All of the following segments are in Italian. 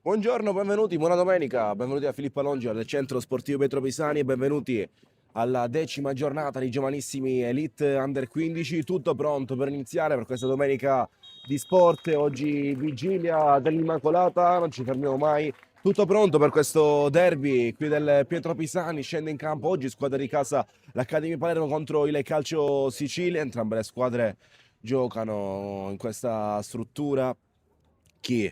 Buongiorno, benvenuti, buona domenica, benvenuti a Filippo Alongi al Centro Sportivo Pietro Pisani e benvenuti alla 10ª giornata di Giovanissimi Elite Under 15, tutto pronto per iniziare per questa domenica di sport, oggi vigilia dell'Immacolata, non ci fermiamo mai, tutto pronto per questo derby qui del Pietro Pisani, scende in campo oggi squadra di casa l'Accademia Palermo contro il Calcio Sicilia, entrambe le squadre giocano in questa struttura, chi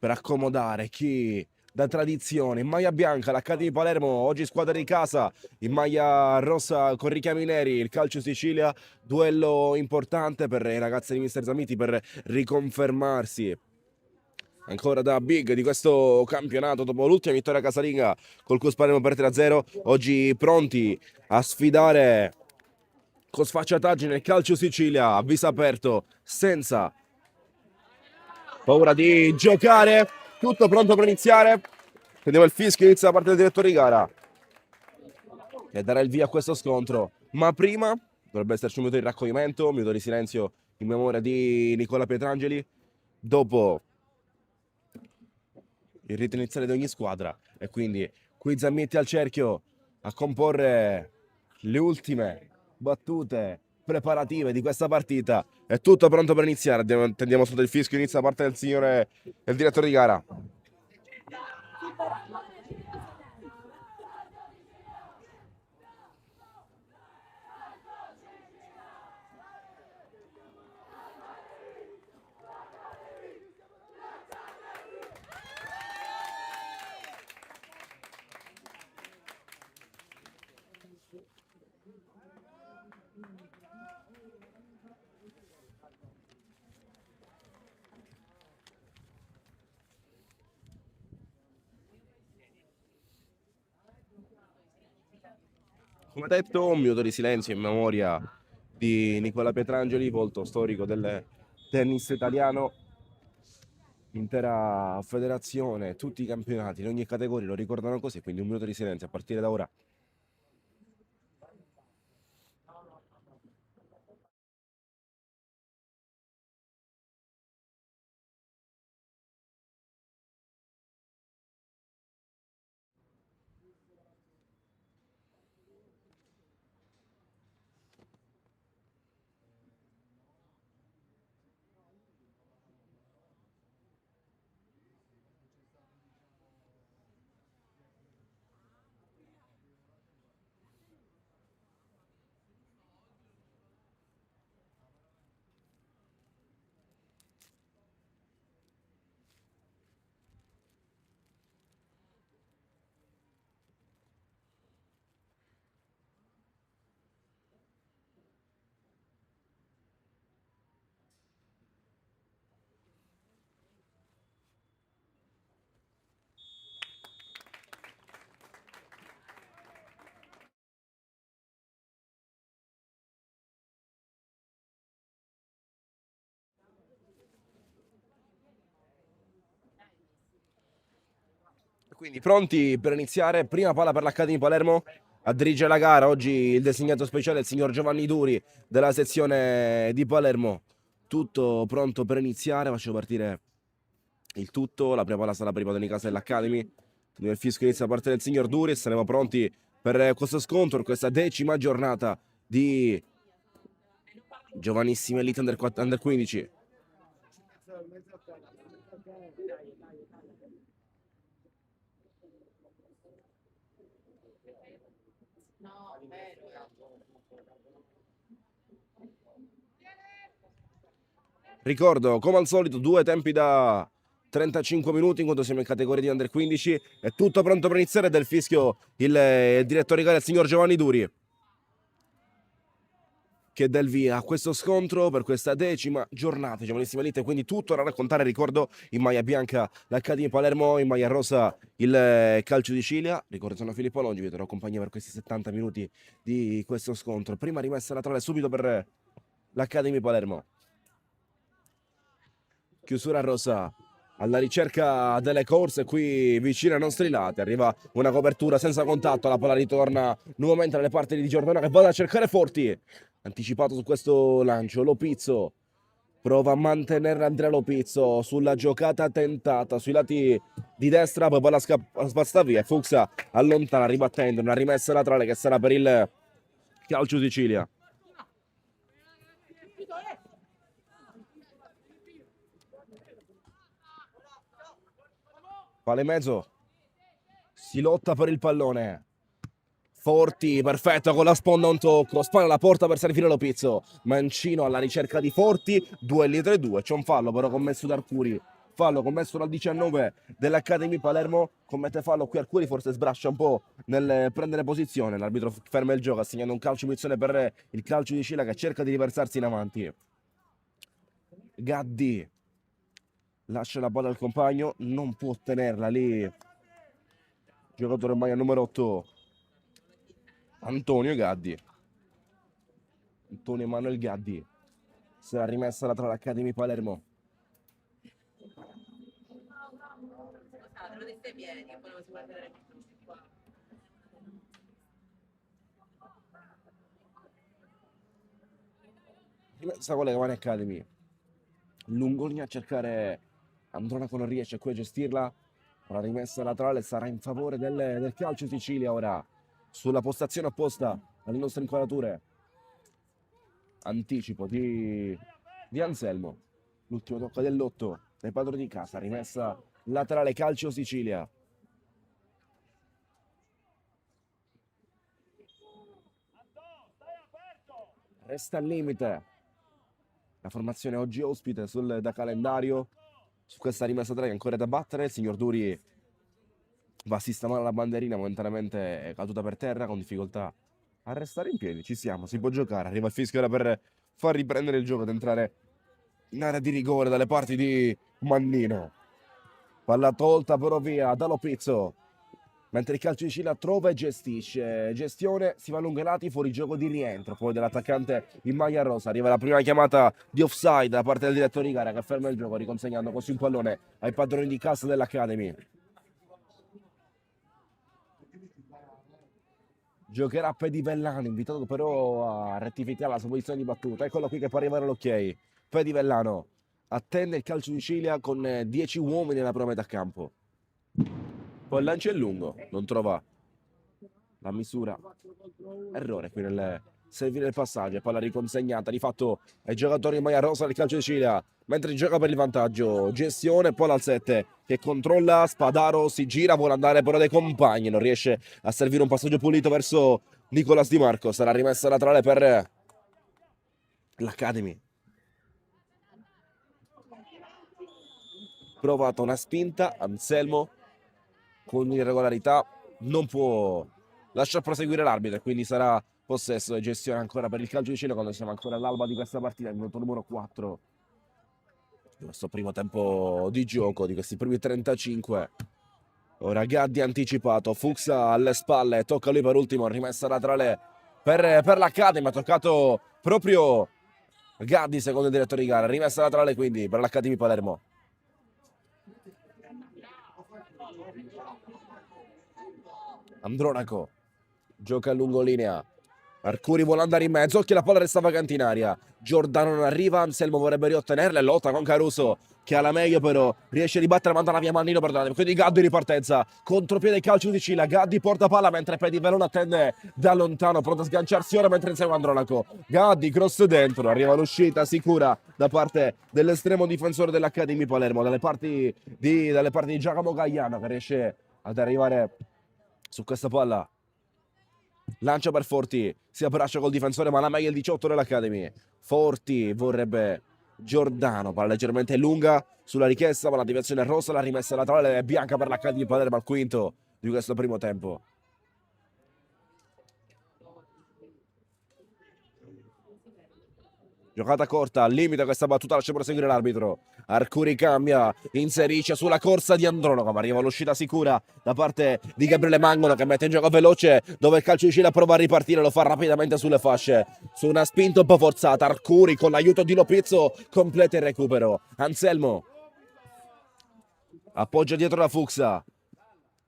per accomodare, chi da tradizione, in maglia bianca, l'Accademia Palermo, oggi squadra di casa, in maglia rossa con richiami neri, il Calcio Sicilia, duello importante per i ragazzi di Mister Zamiti per riconfermarsi ancora da big di questo campionato dopo l'ultima vittoria casalinga col Cus Palermo per 3-0, oggi pronti a sfidare con sfacciataggine il Calcio Sicilia a viso aperto, senza paura di giocare, tutto pronto per iniziare. Vediamo il fischio, inizia da parte del direttore di gara e darà il via a questo scontro, ma prima dovrebbe esserci un minuto di raccoglimento, un minuto di silenzio in memoria di Nicola Pietrangeli dopo il rito iniziale di ogni squadra, e quindi qui Zammitti al cerchio a comporre le ultime battute preparative di questa partita. È tutto pronto per iniziare, attendiamo sotto il fischio, inizia da parte del signore del direttore di gara. Come detto, un minuto di silenzio in memoria di Nicola Pietrangeli, volto storico del tennis italiano. L'intera federazione, tutti i campionati in ogni categoria lo ricordano così, quindi un minuto di silenzio a partire da ora. Quindi pronti per iniziare, prima palla per l'Accademia Palermo, a dirigere la gara oggi il designato speciale è il signor Giovanni Duri della sezione di Palermo. Tutto pronto per iniziare, faccio partire il tutto, la prima palla sarà per i padroni di casa dell'Academy, il fischio inizia da parte del signor Duri e saremo pronti per questo scontro, in questa 10ª giornata di Giovanissime Elite Under 15. Ricordo, come al solito, due tempi da 35 minuti in quanto siamo in categoria di Under 15. È tutto pronto per iniziare del fischio il direttore di gara, il signor Giovanni Duri, che dà il via a questo scontro per questa 10ª giornata, Giovanissima Elite, quindi tutto da raccontare. Ricordo, in maglia bianca l'Accademia Palermo, in maglia rosa il Calcio di Sicilia. Ricordo, sono Filippo Alongi, vi terrò compagnia per questi 70 minuti di questo scontro. Prima rimessa laterale subito per l'Accademia Palermo. Chiusura rosa alla ricerca delle corse qui vicino ai nostri lati, arriva una copertura senza contatto, la palla ritorna nuovamente dalle parti di Giordano che va a cercare Forti, anticipato su questo lancio, Lopizzo prova a mantenere Andrea Lopizzo sulla giocata tentata sui lati di destra, poi palla spazza via e Fuchs allontana ribattendo una rimessa laterale che sarà per il Calcio Sicilia. Palla in mezzo, si lotta per il pallone. Forti, perfetto, con la sponda un tocco, spalla la porta per servire Lopizzo. Mancino alla ricerca di Forti, duelli 3-2, c'è un fallo però commesso da Arcuri. Fallo commesso dal 19 dell'Academy Palermo, commette fallo qui Arcuri, forse sbraccia un po' nel prendere posizione. L'arbitro ferma il gioco, assegnando un calcio di punizione per il Calcio di Scilla che cerca di riversarsi in avanti. Gaddi lascia la palla al compagno, non può tenerla lì. Giocatore in maglia numero 8. Antonio Gaddi. Antonio Emanuel Gaddi. Sarà rimessa la tra l'Academy Palermo. Rimessa con le Cavani Academy. Lungolini a cercare Andronaco, non riesce qui a gestirla. La rimessa laterale sarà in favore del Calcio Sicilia ora. Sulla postazione opposta alle nostre inquadrature. Anticipo di Anselmo. L'ultimo tocco dell'8 dai padroni di casa. Rimessa laterale Calcio Sicilia. Resta al limite la formazione oggi ospite da calendario. Su questa rimessa laterale ancora da battere. Il signor Duri va a sistemare la bandierina, momentaneamente è caduta per terra con difficoltà a restare in piedi. Ci siamo, si può giocare. Arriva il fischio ora per far riprendere il gioco, ad entrare in area di rigore dalle parti di Mannino. Palla tolta però via da Lopizzo, mentre il Calcio di Scilla trova e gestisce. Gestione, si va lungo i lati, fuori gioco di rientro poi dell'attaccante in maglia rosa. Arriva la prima chiamata di offside da parte del direttore di gara che ferma il gioco, riconsegnando così un pallone ai padroni di casa dell'Academy. Giocherà Pedivellano, invitato però a rettificare la sua posizione di battuta. Eccolo qui che può arrivare l'ok. Pedivellano attende il Calcio di Sicilia con 10 uomini nella prima metà campo. Poi il lancio è lungo, non trova la misura. Errore qui nel servire il passaggio e poi la riconsegnata di fatto ai giocatori in maglia rosa del Calcio di Sicilia, mentre gioca per il vantaggio. Gestione, poi al 7 che controlla, Spadaro si gira, vuole andare però dai compagni, non riesce a servire un passaggio pulito verso Nicolas Di Marco. Sarà rimessa laterale per l'Academy. Provato una spinta, Anselmo con irregolarità non può lasciar proseguire l'arbitro e quindi sarà possesso e gestione ancora per il Calcio di Sicilia quando siamo ancora all'alba di questa partita, il minuto numero 4 di questo primo tempo di gioco, di questi primi 35. Ora Gaddi anticipato, Fuchs alle spalle, tocca lui per ultimo, rimessa laterale per l'Academy, ha toccato proprio Gaddi secondo il direttore di gara, rimessa laterale quindi per l'Academy Palermo. Andronaco gioca a lungolinea, Arcuri vuole andare in mezzo, occhio la palla resta vacante in aria, Giordano non arriva, Anselmo vorrebbe riottenerla e lotta con Caruso che ha la meglio però riesce a ribattere, manda via Mannino, perdonate, quindi Gaddi in ripartenza, contropiede Calcio di Sicilia, Gaddi porta palla mentre Pedivellano attende da lontano, pronto a sganciarsi ora mentre insegue Andronaco, Gaddi cross dentro, arriva l'uscita sicura da parte dell'estremo difensore dell'Academy Palermo, dalle parti di Giacomo Gagliano che riesce ad arrivare su questa palla. Lancia per Forti, si abbraccia col difensore ma la meglio il 18 dell'Academy. Forti vorrebbe Giordano, palla leggermente lunga sulla richiesta ma la deviazione è rossa, la rimessa laterale è bianca per l'Academy Palermo al quinto di questo primo tempo. Giocata corta, limita questa battuta, lascia proseguire l'arbitro. Arcuri cambia, inserisce sulla corsa di Andronaco, ma arriva l'uscita sicura da parte di Gabriele Mangono che mette in gioco veloce dove il Calcio di Sicilia prova a ripartire, lo fa rapidamente sulle fasce. Su una spinta un po' forzata, Arcuri con l'aiuto di Lopizzo completa il recupero. Anselmo appoggia dietro la Fuchs,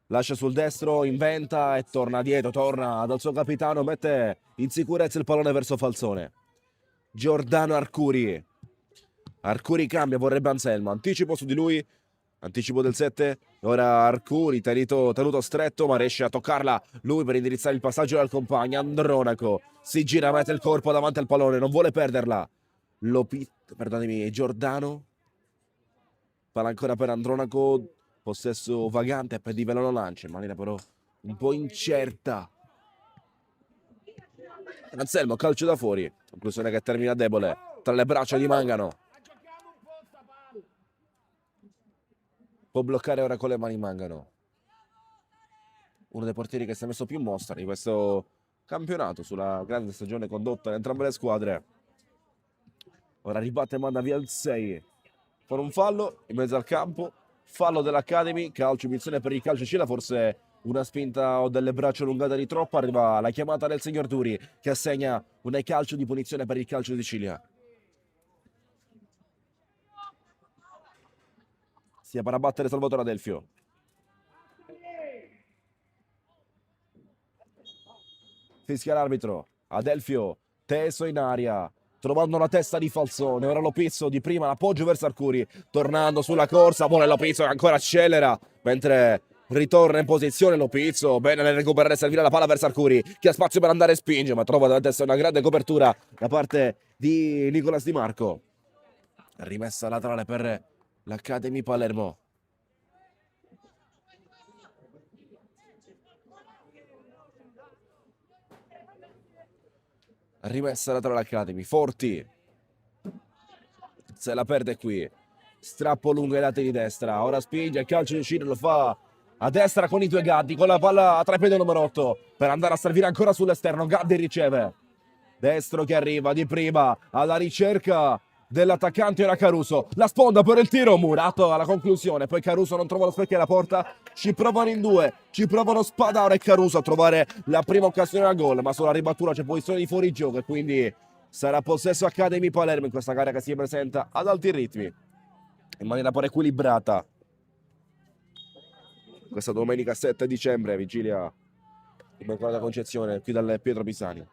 lascia sul destro, inventa e torna dietro, torna dal suo capitano, mette in sicurezza il pallone verso Falzone. Giordano Arcuri Arcuri cambia, vorrebbe Anselmo, anticipo su di lui, anticipo del 7, ora Arcuri tenuto stretto ma riesce a toccarla lui per indirizzare il passaggio dal compagno. Andronaco si gira, mette il corpo davanti al pallone, non vuole perderla. Perdonami, Giordano, palla ancora per Andronaco, possesso vagante, per Di Velano lancia in maniera però un po' incerta. Anselmo, calcio da fuori, conclusione che termina debole, tra le braccia di Mangano. Può bloccare ora con le mani Mangano. Uno dei portieri che si è messo più in mostra di questo campionato sulla grande stagione condotta da entrambe le squadre. Ora ribatte e manda via il 6 con un fallo in mezzo al campo, fallo dell'Academy, calcio punizione per il calcio Cila, forse una spinta o delle braccia allungate di troppo, arriva la chiamata del signor Duri che assegna un calcio di punizione per il calcio di Sicilia. Sia per abbattere Salvatore Adelfio. Fischia l'arbitro, Adelfio teso in aria, trovando una testa di Falzone, ora Lopizzo di prima, l'appoggio verso Arcuri, tornando sulla corsa, vuole Lopizzo che ancora accelera, mentre ritorna in posizione Lopizzo, bene nel recuperare e servire la palla verso Arcuri, che ha spazio per andare e spinge, ma trova davanti a sé una grande copertura da parte di Nicolas Di Marco. Rimessa laterale per l'Academy Palermo. Rimessa laterale Academy, Forti se la perde qui, strappo lungo ai lati di destra, ora spinge, il calcio di Ciro lo fa a destra con i due Gaddi, con la palla a tre piedi numero 8 per andare a servire ancora sull'esterno. Gaddi riceve, destro che arriva di prima alla ricerca dell'attaccante, era Caruso, la sponda per il tiro, murato alla conclusione, poi Caruso non trova lo specchio alla porta, ci provano in due, ci provano Spadaro e Caruso a trovare la prima occasione a gol, ma sulla ribattura c'è posizione di fuorigioco e quindi sarà possesso Academy Palermo in questa gara che si presenta ad alti ritmi in maniera pure equilibrata questa domenica 7 dicembre, vigilia Immacolata Concezione, qui dal Pietro Pisani.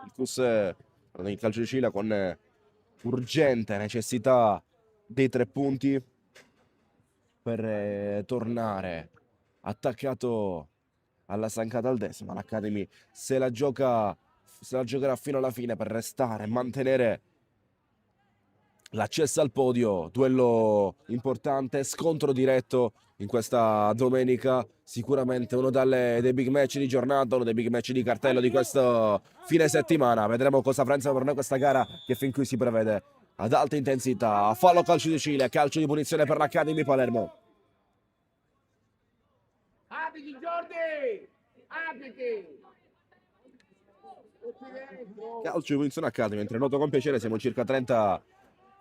Il CUS in calcio di Cila con urgente necessità dei 3 punti per tornare attaccato alla stancata al decimo. L'Academy se la giocherà fino alla fine per restare e mantenere l'accesso al podio, duello importante, scontro diretto in questa domenica, sicuramente uno dei big match di giornata, uno dei big match di cartello di questo fine settimana. Vedremo cosa Francia per noi questa gara che fin qui si prevede ad alta intensità. Fallo calcio di Cile, calcio di punizione per l'Academy Palermo. Apriti Jordi! Apriti! Calcio di punizione Academy, mentre noto con piacere siamo circa 30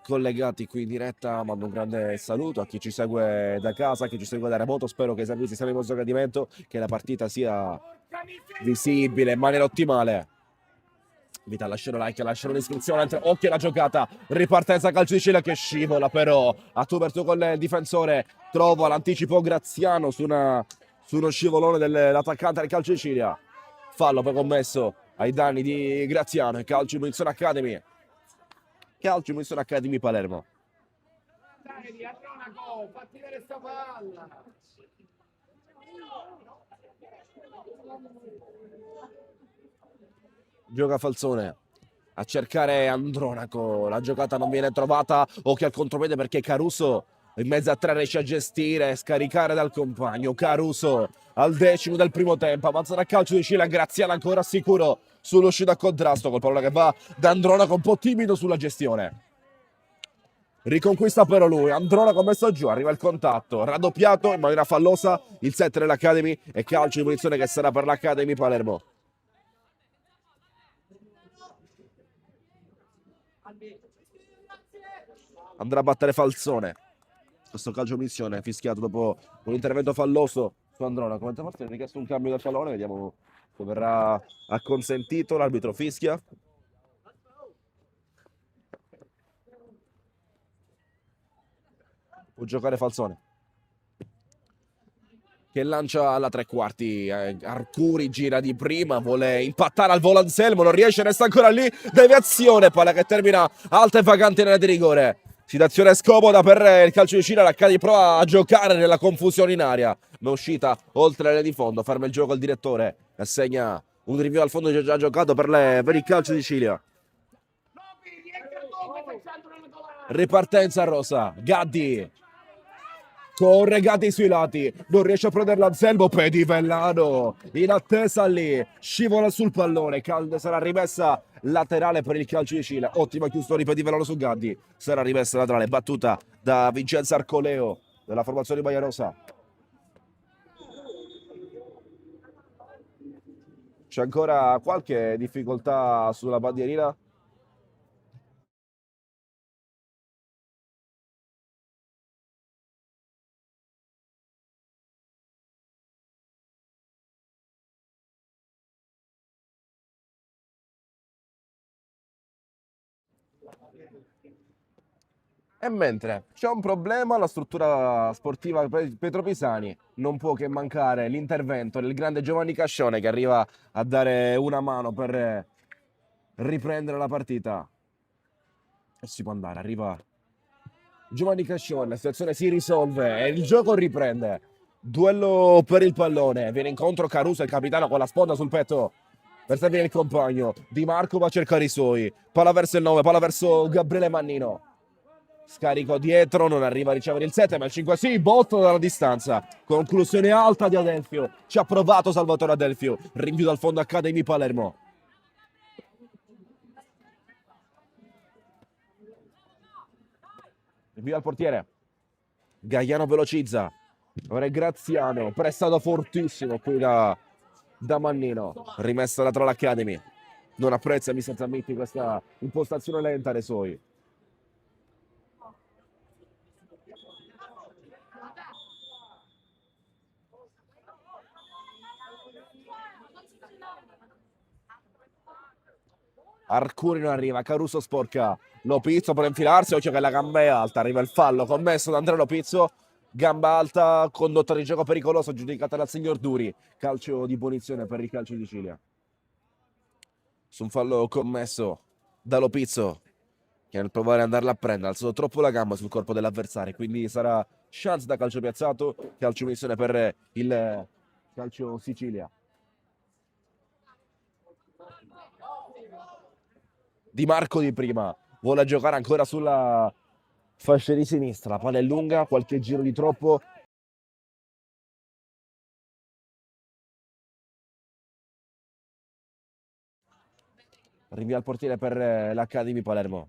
collegati qui in diretta. Mando un grande saluto a chi ci segue da casa, a chi ci segue da remoto. Spero che i servizi siano in vostro gradimento, che la partita sia visibile in maniera ottimale. Invita a lasciare un like, a lasciare un'iscrizione. Occhio alla giocata, ripartenza calcio di Cile che scivola però a tu per tu con il difensore, trova l'anticipo Graziano su uno scivolone dell'attaccante del calcio di Cile. Fallo poi commesso ai danni di Graziano e calcio di punizione Academy. Calcio di punizione Academy Palermo. Dai, Andronaco, fatti vedere sta palla! Gioca Falzone a cercare Andronaco, la giocata non viene trovata, occhio al contropiede perché Caruso in mezzo a tre riesce a gestire, scaricare dal compagno. Caruso al decimo del primo tempo, avanza a calcio di Cile, Graziano ancora sicuro sull'uscita a contrasto col pallone che va da Andronaco, un po' timido sulla gestione. Riconquista però lui, Andronaco messo giù, arriva il contatto, raddoppiato in maniera fallosa il 7 dell'Academy e calcio di punizione che sarà per l'Academy Palermo. Andrà a battere Falzone. Questo calcio punizione fischiato dopo un intervento falloso su Andronaco. Mentre forse ha richiesto un cambio del pallone, vediamo se verrà acconsentito. L'arbitro fischia. Può giocare Falzone. che lancia alla tre quarti. Arcuri gira di prima, vuole impattare al volo Anselmo, non riesce, resta ancora lì. Deviazione, palla che termina alta e vagante nella di rigore. Situazione scomoda per il calcio di Cile. L'Accadi prova a giocare nella confusione in aria, ma uscita oltre l'area di fondo. Ferma il gioco il direttore, assegna un rinvio al fondo già giocato per il calcio di Cile. Ripartenza rosa, Gaddi corre, Gaddi sui lati, non riesce a prendere l'Anselmo. Pedivellano in attesa lì, scivola sul pallone. Sarà rimessa laterale per il calcio di Cile. Ottima chiusura di Pedivellano su Gaddi, sarà rimessa laterale, battuta da Vincenzo Arcoleo della formazione Maglia Rosa. C'è ancora qualche difficoltà sulla bandierina? E mentre c'è un problema alla struttura sportiva Petro Pisani, non può che mancare l'intervento del grande Giovanni Cascione, che arriva a dare una mano per riprendere la partita. E si può andare, arriva Giovanni Cascione, la situazione si risolve e il gioco riprende. Duello per il pallone, viene incontro Caruso, il capitano, con la sponda sul petto per servire il compagno. Di Marco va a cercare i suoi, palla verso il 9, palla verso Gabriele Mannino. Scarico dietro, non arriva a ricevere il 7, ma il 5 sì, botto dalla distanza. Conclusione alta di Adelfio. Ci ha provato Salvatore Adelfio. Rinvio dal fondo Academy Palermo. Rinvio al portiere. Gaiano velocizza. Ora è Graziano, prestato fortissimo qui da Mannino. Rimessa laterale Academy. Non apprezza Mister Zammitti questa impostazione lenta dei suoi. Arcuri non arriva, Caruso sporca. Lopizzo per infilarsi, occhio che la gamba è alta, arriva il fallo commesso da Andrea Lopizzo. Gamba alta, condotta di gioco pericolosa giudicata dal signor Duri. Calcio di punizione per il calcio di Sicilia. Su un fallo commesso da Lopizzo, che nel provare ad andarla a prendere ha alzato troppo la gamba sul corpo dell'avversario, quindi sarà chance da calcio piazzato, calcio punizione per il calcio Sicilia. Di Marco di prima vuole giocare ancora sulla fascia di sinistra, la palla è lunga, qualche giro di troppo. Rinvia al portiere per l'Academy Palermo.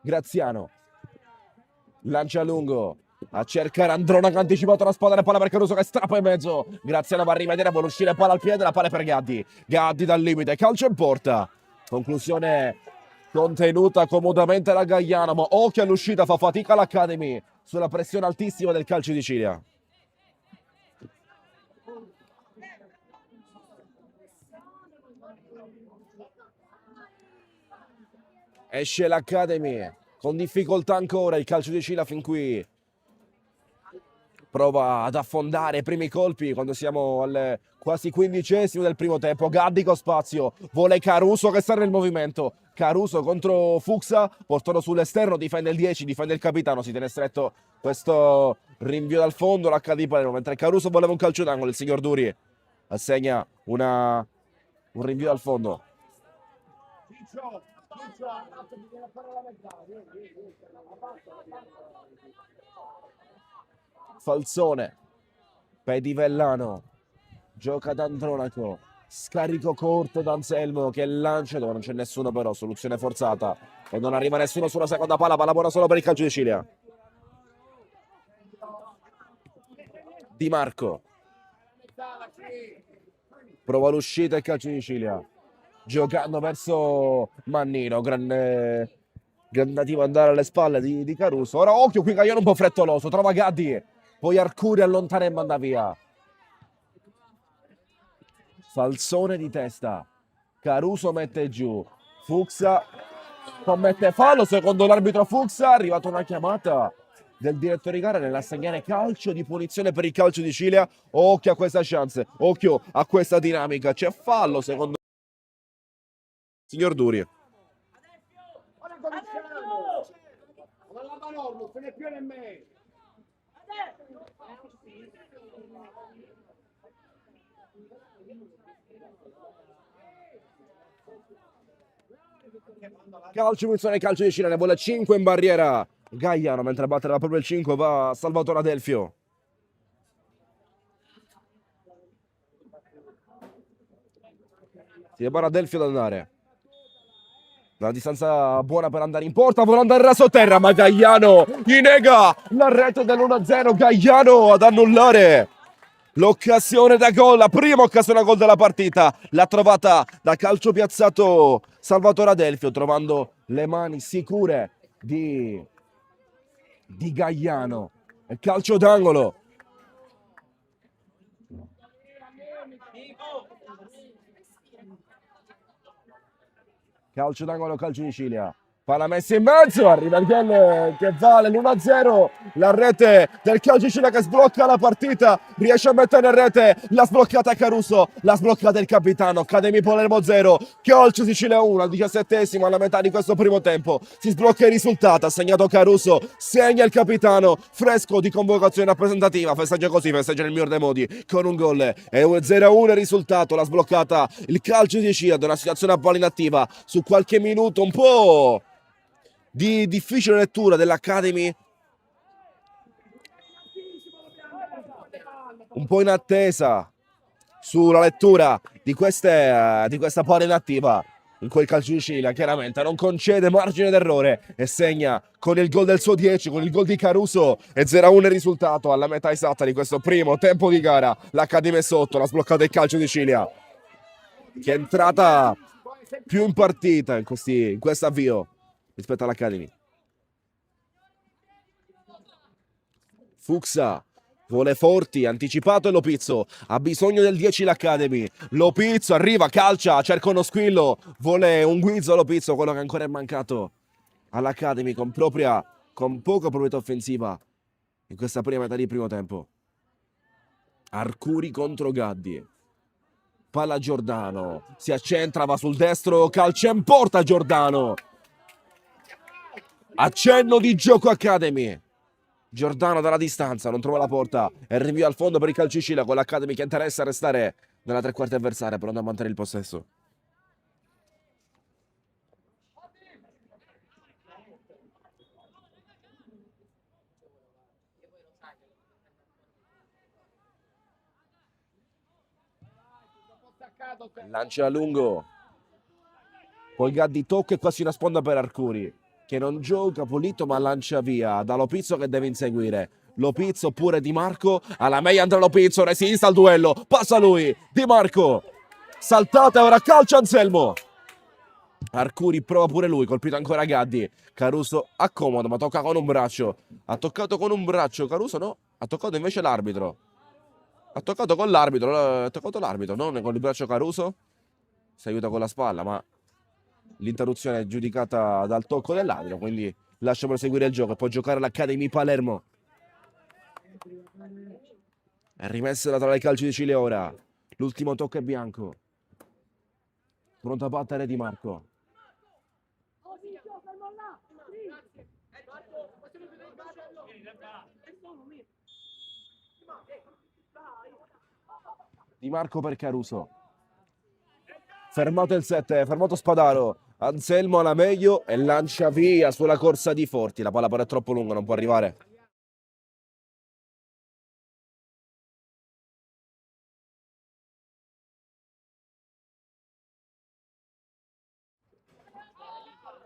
Graziano lancia lungo a cercare Androna che ha anticipato la spada, la palla per Caruso che strappa in mezzo. Graziano va a rivedere, vuole uscire, palla al piede, la palla è per Gaddi. Gaddi dal limite, calcio in porta. Conclusione contenuta comodamente da Gaiano, ma occhio all'uscita, fa fatica l'Academy sulla pressione altissima del calcio di Sicilia. Esce l'Academy con difficoltà ancora il calcio di Sicilia fin qui. Prova ad affondare i primi colpi quando siamo al quasi 15esimo del primo tempo. Gaddi con spazio, vuole Caruso che sta nel movimento. Caruso contro Fuxa, portano sull'esterno, difende il 10, difende il capitano, si tiene stretto questo rinvio dal fondo, l'H.D. Palermo, mentre Caruso voleva un calcio d'angolo, il signor Duri assegna un rinvio dal fondo. Falzone, Pedivellano, gioca ad Andronaco, scarico corto da Anselmo che lancia dove non c'è nessuno, però soluzione forzata e non arriva nessuno sulla seconda palla, palla buona solo per il calcio di Sicilia. Di Marco prova l'uscita e calcio di Sicilia, giocando verso Mannino, grande tentativo andare alle spalle di Caruso. Ora occhio qui, Gaiano un po' frettoloso, trova Gaddi, poi Arcuri allontana e manda via. Falzone di testa, Caruso mette giù, Fuxa commette fallo secondo l'arbitro Fuxa, è arrivata una chiamata del direttore di gara nell'assegnare calcio di punizione per il calcio di Cilia. Occhio a questa chance, occhio a questa dinamica. C'è fallo secondo signor Duri. Ora cominciamo. Ma la manovra non se ne più nemmeno. Calcio punizione, calcio di Cilia, ne vuole 5 in barriera. Gaiano, mentre batterà proprio il 5, va Salvatore Adelfio. Si prepara Adelfio ad andare. La distanza buona per andare in porta, vuole andare raso terra, ma Gaiano gli nega la rete dell'1-0. Gaiano ad annullare l'occasione da gol, la prima occasione da gol della partita. L'ha trovata da calcio piazzato Salvatore Adelfio, trovando le mani sicure di Gaiano. E calcio d'angolo. Calcio d'angolo, calcio di Cilia. Palla messa in mezzo, arriva il gol che vale l'1-0. La rete del calcio di Cilia che sblocca la partita. Riesce a mettere in rete, l'ha sbloccata Caruso, l'ha sbloccata il capitano. Academy Palermo 0, calcio Sicilia 1 al 17esimo, alla metà di questo primo tempo. Si sblocca il risultato, ha segnato Caruso, segna il capitano, fresco di convocazione rappresentativa. Festeggia così, festeggia nel miglior dei modi con un gol. È un 0-1 il risultato, l'ha sbloccata il calcio di Cilia da una situazione a palla inattiva su qualche minuto un po' di difficile lettura dell'Academy, un po' in attesa sulla lettura di questa palla inattiva in quel calcio di Cilia. Chiaramente non concede margine d'errore e segna con il gol del suo 10, con il gol di Caruso. E 0-1 il risultato alla metà esatta di questo primo tempo di gara. L'Academy è sotto, l'ha sbloccato il calcio di Cilia, che è entrata più in partita in questo avvio rispetto all'Academy. Fuxa vuole Forti, anticipato, e Lopizzo ha bisogno del 10 l'Academy. Lopizzo arriva, calcia, cerca uno squillo, vuole un guizzo Lopizzo, quello che ancora è mancato all'Academy con poca proprietà offensiva in questa prima metà di primo tempo. Arcuri contro Gaddi. Palla Giordano, si accentra, va sul destro, calcia in porta Giordano. Accenno di gioco Academy. Giordano dalla distanza, non trova la porta e rinvia al fondo per il calcio di Cilia, con l'Academy che interessa restare nella tre quarti avversaria, pronto a mantenere il possesso. Lancia a lungo, poi Gaddi tocca e quasi una sponda per Arcuri, che non gioca pulito ma lancia via da Lopizzo, che deve inseguire. Lopizzo oppure Di Marco, alla meglio andrà Lopizzo, resiste al duello, passa lui, Di Marco, saltata, ora calcia Anselmo. Arcuri prova pure lui, colpito ancora Gaddi. Caruso accomoda, ma tocca con un braccio. Ha toccato con un braccio, Caruso no, ha toccato invece l'arbitro. Ha toccato con l'arbitro, ha toccato l'arbitro, non con il braccio Caruso. Si aiuta con la spalla, ma l'interruzione è giudicata dal tocco dell'arbitro, quindi lascia proseguire il gioco e può giocare l'Academy Palermo. È rimessa laterale calcio di Cile ora. L'ultimo tocco è bianco. Pronto a battere Di Marco. Di Marco per Caruso. Fermato il 7, fermato Spadaro. Anselmo alla meglio e lancia via sulla corsa di Forti. La palla però è troppo lunga, non può arrivare.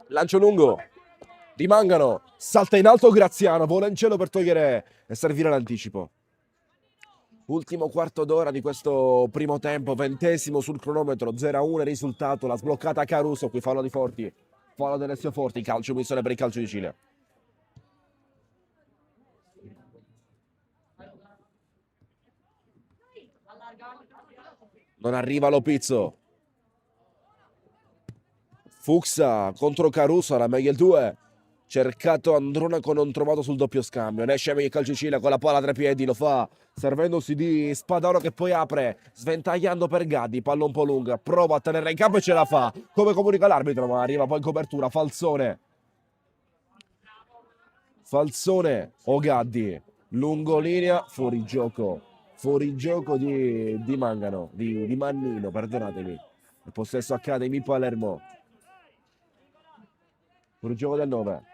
Lancio lungo. Di Mangano. Salta in alto Graziano. Vola in cielo per togliere e servire l'anticipo. Ultimo quarto d'ora di questo primo tempo, 20° sul cronometro, 0-1 risultato, la sbloccata Caruso, qui fallo di Forti, fallo di Alessio Forti, calcio missione per il calcio di Cile. Non arriva Lopizzo. Fuxa contro Caruso, era meglio il 2. cercato Andronaco, non trovato sul doppio scambio. Ne esce il calcio di Sicilia con la palla a tre piedi, lo fa servendosi di Spadaro che poi apre, sventagliando per Gaddi, palla un po' lunga, prova a tenerla in campo e ce la fa, come comunica l'arbitro, ma arriva poi in copertura, Falzone o Gaddi, lungolinea, fuori gioco di Mangano, di Mannino, perdonatemi. Il possesso Academy Palermo, fuori gioco del 9.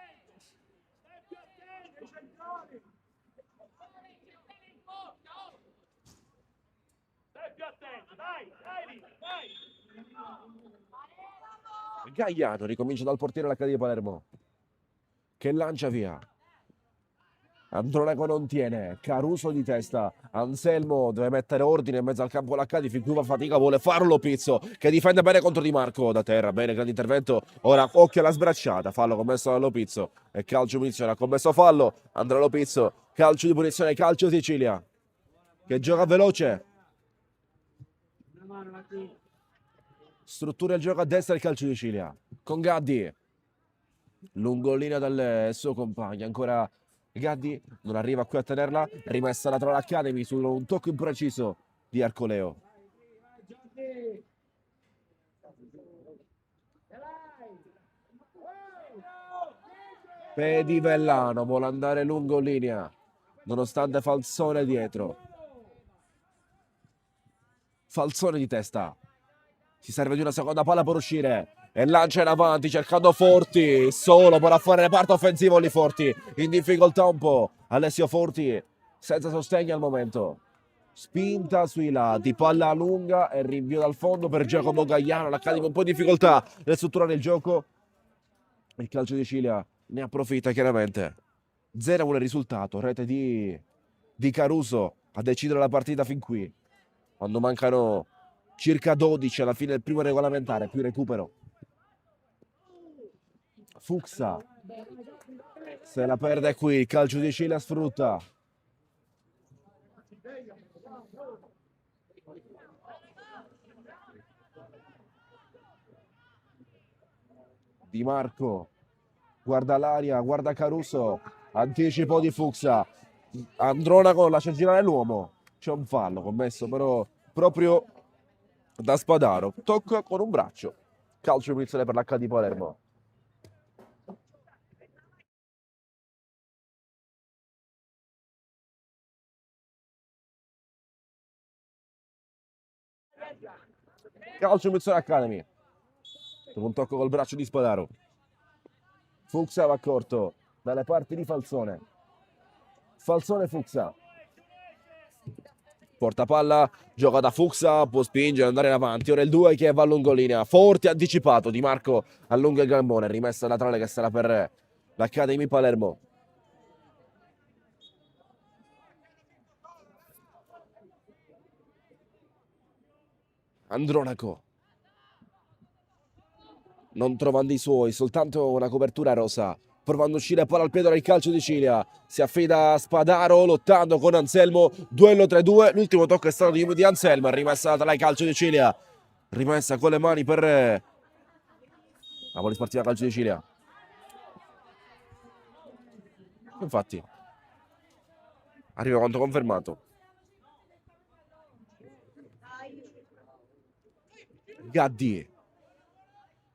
Gagliano ricomincia dal portiere l'Accademia di Palermo che lancia via. Andronaco non tiene, Caruso di testa, Anselmo deve mettere ordine in mezzo al campo l'Accademia, fin qui fa fatica, vuole farlo Pizzo che difende bene contro Di Marco da terra, bene, grande intervento, ora occhio alla sbracciata, fallo commesso da Lopizzo e calcio di punizione, ha commesso fallo, Andrea Lopizzo, calcio di punizione, calcio Sicilia che gioca veloce, struttura il gioco a destra il calcio di Sicilia con Gaddi, lungolinea dal suo compagno, ancora Gaddi non arriva qui a tenerla, rimessa laterale l'Academy su un tocco impreciso di Arcoleo. Pedivellano vuole andare lungo linea nonostante Falzone dietro. Falzone di testa, si serve di una seconda palla per uscire e lancia in avanti cercando Forti, solo per fare reparto offensivo lì Forti, in difficoltà un po', Alessio Forti senza sostegno al momento, spinta sui lati, palla lunga e rinvio dal fondo per Giacomo Gagliano, l'Accademia un po' in difficoltà nel strutturare il gioco, il calcio di Sicilia ne approfitta chiaramente, 0-1 il risultato, rete di Caruso a decidere la partita fin qui, quando mancano circa 12 alla fine del primo regolamentare, più recupero. Fuxa se la perde qui, il calcio di Sicilia sfrutta. Di Marco guarda l'aria, guarda Caruso, anticipo di Fuxa, Andronaco lascia girare l'uomo, c'è un fallo commesso però proprio da Spadaro, tocca con un braccio, calcio di punizione per l'H di Palermo. Calcio di punizione Academy, dopo un tocco col braccio di Spadaro, Fuxa va corto dalle parti di Falzone, Fuxa, porta palla, gioca da Fuxa, può spingere, andare in avanti, ora il 2 che va a lungolinea, Forti anticipato, Di Marco allunga il gambone, rimessa laterale che sarà per l'Academy Palermo. Andronaco non trovando i suoi, soltanto una copertura rosa, provando a uscire palla al piede del calcio di Sicilia, si affida a Spadaro lottando con Anselmo, duello 3-2, l'ultimo tocco è stato di Anselmo, rimessa dal calcio di Sicilia, rimessa con le mani per la Polisportiva calcio di Sicilia. Infatti arriva quanto confermato. Gaddi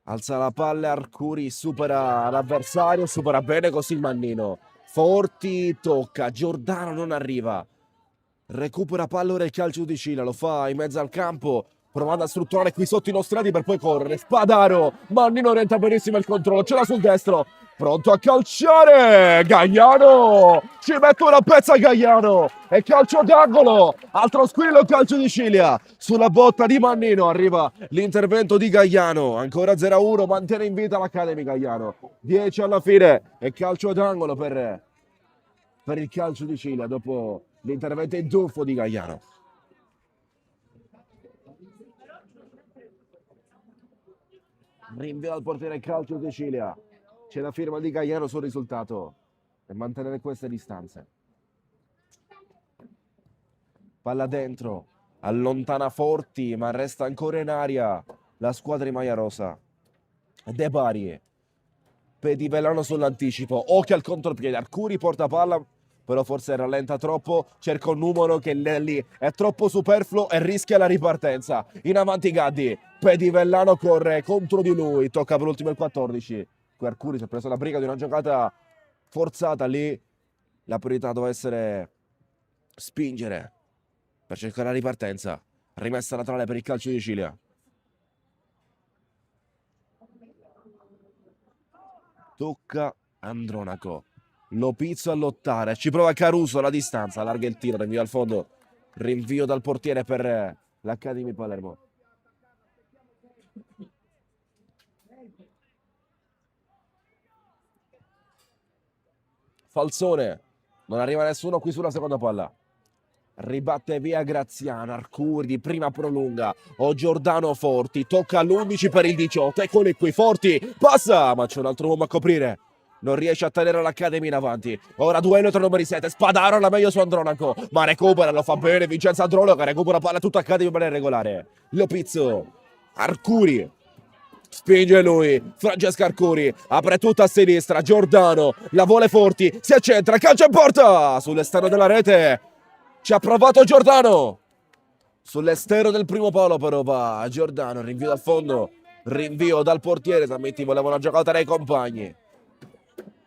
alza la palla, Arcuri supera l'avversario, supera bene così il Mannino. Forti tocca, Giordano non arriva. Recupera palla ora il calcio di Sicilia, lo fa in mezzo al campo, provando a strutturare qui sotto i nostri per poi correre. Spadaro, Mannino orienta benissimo il controllo, ce l'ha sul destro. Pronto a calciare, Gagliano, ci mette una pezza Gagliano e calcio d'angolo, altro squillo calcio di Sicilia, sulla botta di Mannino arriva l'intervento di Gagliano, ancora 0-1, mantiene in vita l'Academy Gagliano, 10 alla fine e calcio d'angolo per il calcio di Sicilia dopo l'intervento in tuffo di Gagliano. Rinvia al portiere calcio di Sicilia. C'è la firma di Gagliano sul risultato per mantenere queste distanze. Palla dentro, allontana Forti, ma resta ancora in aria la squadra di maglia rosa. De Bari Pedivellano sull'anticipo, occhio al contropiede, Arcuri porta palla, però forse rallenta troppo, cerca un numero che lì è troppo superfluo e rischia la ripartenza. In avanti Gaddi, Pedivellano corre contro di lui, tocca per l'ultimo il 14. Qui Arcuri si è preso la briga di una giocata forzata lì, la priorità doveva essere spingere per cercare la ripartenza. Rimessa laterale per il calcio di Sicilia. Tocca Andronaco. Lopizzo a lottare. Ci prova Caruso alla distanza. Allarga il tiro. Rinvio al fondo. Rinvio dal portiere per l'Academy Palermo. Falsone. Non arriva nessuno qui sulla seconda palla. Ribatte via Graziano, Arcuri di prima prolunga, o Giordano Forti, tocca all'11 per il 18, eccoli qui, Forti, passa, ma c'è un altro uomo a coprire, non riesce a tenere l'Academy in avanti, ora duello tra numeri 7, Spadaro la meglio su Andronaco, ma recupera, lo fa bene Vincenzo Andronaco, recupera palla tutta Academy in maniera regolare, Lopizzo, Arcuri, spinge lui, Francesco Arcuri, apre tutta a sinistra, Giordano, la vuole Forti, si accentra, calcio in porta, sull'esterno della rete, ci ha provato Giordano, sull'esterno del primo palo però va Giordano, rinvio dal fondo, rinvio dal portiere, Sammetti voleva una giocata dai compagni.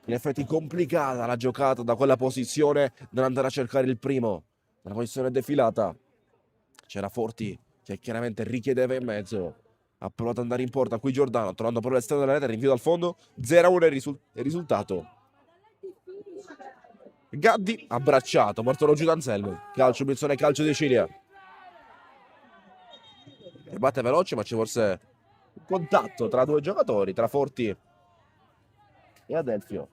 In effetti complicata la giocata da quella posizione, nell'andare a cercare il primo, una posizione defilata. C'era Forti che chiaramente richiedeva in mezzo, ha provato ad andare in porta, qui Giordano, trovando però l'esterno della rete, rinvio dal fondo, 0-1 il risultato. Gaddi abbracciato, morto giù da Anselmo. Calcio, punizione, calcio di Sicilia. Batte veloce, ma c'è forse un contatto tra due giocatori, tra Forti e Adelfio.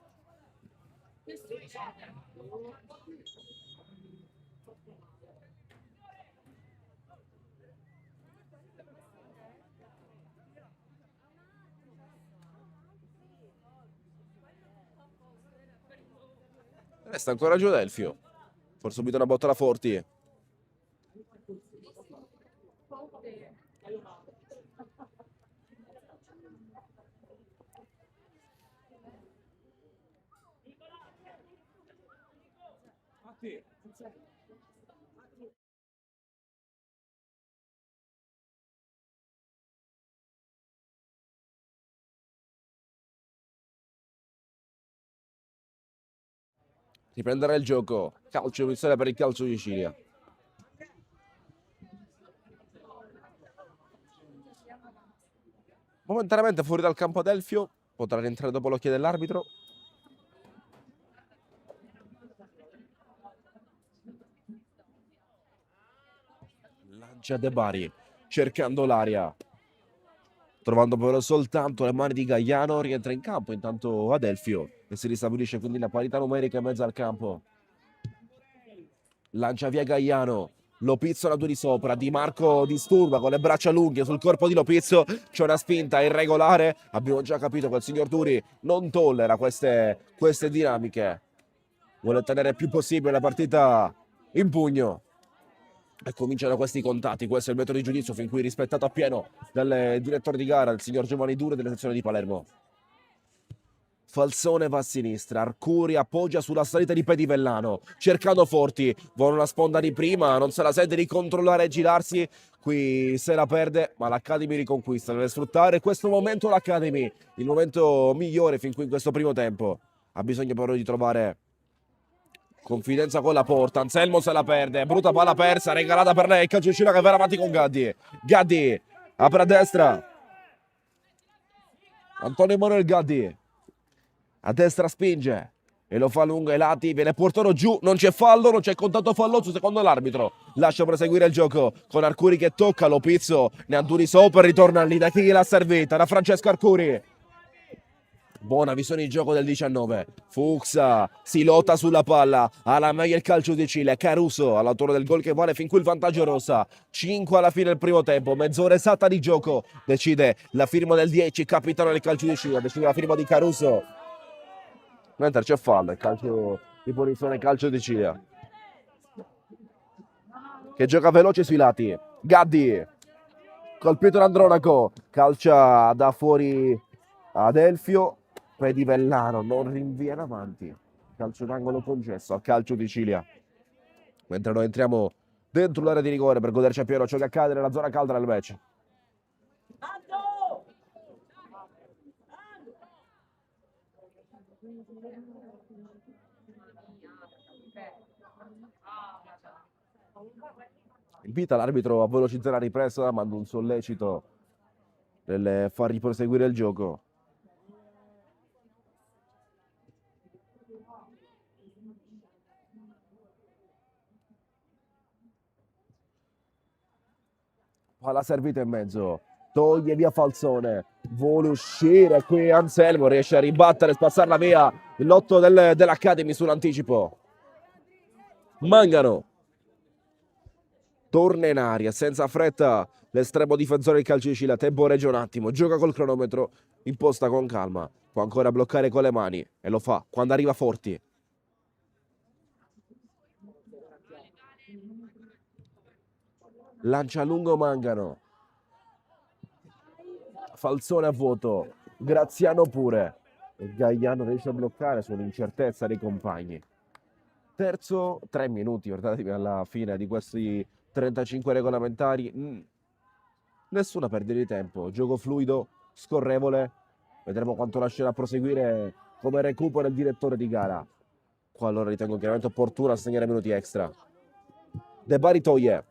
Resta ancora giù Adelfio. Forse subito una botta da Forti. Riprenderà il gioco. Calcio, punizione per il calcio di Sicilia. Momentaneamente fuori dal campo Adelfio. Potrà rientrare dopo l'occhio dell'arbitro. Lancia De Bari, cercando l'aria. Trovando però soltanto le mani di Gaiano, rientra in campo intanto Adelfio e si ristabilisce quindi la parità numerica in mezzo al campo. Lancia via Gaiano, Lopizzo la due di sopra, Di Marco disturba con le braccia lunghe sul corpo di Lopizzo, c'è una spinta irregolare, abbiamo già capito che il signor Duri non tollera queste dinamiche, vuole tenere il più possibile la partita in pugno. E cominciano questi contatti, questo è il metodo di giudizio fin qui rispettato appieno dal direttore di gara, il signor Giovanni Dure della sezione di Palermo. Falsone va a sinistra, Arcuri appoggia sulla salita di Pedivellano, cercando Forti, vuole una sponda di prima, non se la sente di controllare e girarsi, qui se la perde, ma l'Academy riconquista, deve sfruttare questo momento l'Academy, il momento migliore fin qui in questo primo tempo, ha bisogno però di trovare confidenza con la porta, Anselmo se la perde, brutta palla persa, regalata per lei, calcio che va avanti con Gaddi, Gaddi apre a destra, Antonio Emanuele Gaddi, a destra spinge e lo fa lungo ai lati, viene portato giù, non c'è fallo, non c'è contatto falloso secondo l'arbitro, lascia proseguire il gioco con Arcuri che tocca, Lopizzo ne ha due di sopra, ritorna lì da chi gliel'ha servita, da Francesco Arcuri. Buona visione di gioco del 19. Fuxa si lotta sulla palla. Alla meglio il calcio di Cile. Caruso all'autore del gol che vale fin qui il vantaggio rossa. 5 alla fine del primo tempo. Mezz'ora esatta di gioco. Decide la firma del 10. Capitano del calcio di Cile. Decide la firma di Caruso. Mentre c'è fallo. Il calcio di punizione, calcio di Cile. Che gioca veloce sui lati. Gaddi. Colpito l'Andronaco. Calcia da fuori Adelfio. Pedivellano non rinvia in avanti. Calcio d'angolo concesso al calcio di Cilia. Mentre noi entriamo dentro l'area di rigore per goderci appieno ciò che accade nella zona calda del match. Invita l'arbitro a velocizzare la ripresa, manda un sollecito nel fargli proseguire il gioco. Palla servita in mezzo, toglie via Falzone, vuole uscire qui Anselmo, riesce a ribattere, spazzarla via l'8 dell'Academy sull'anticipo. Mangano torna in aria senza fretta l'estremo difensore del calcio di Cilia. Tempo regge un attimo, gioca col cronometro, imposta con calma, può ancora bloccare con le mani e lo fa quando arriva Forti. Lancia lungo Mangano, Falzone a vuoto, Graziano pure e Gagliano riesce a bloccare su un'incertezza dei compagni. Terzo, 3 minuti, guardatevi alla fine di questi 35 regolamentari. Nessuna perdita di tempo, gioco fluido, scorrevole. Vedremo quanto lascerà proseguire come recupero il direttore di gara. Qua allora ritengo chiaramente opportuno assegnare minuti extra. De Bari toglie,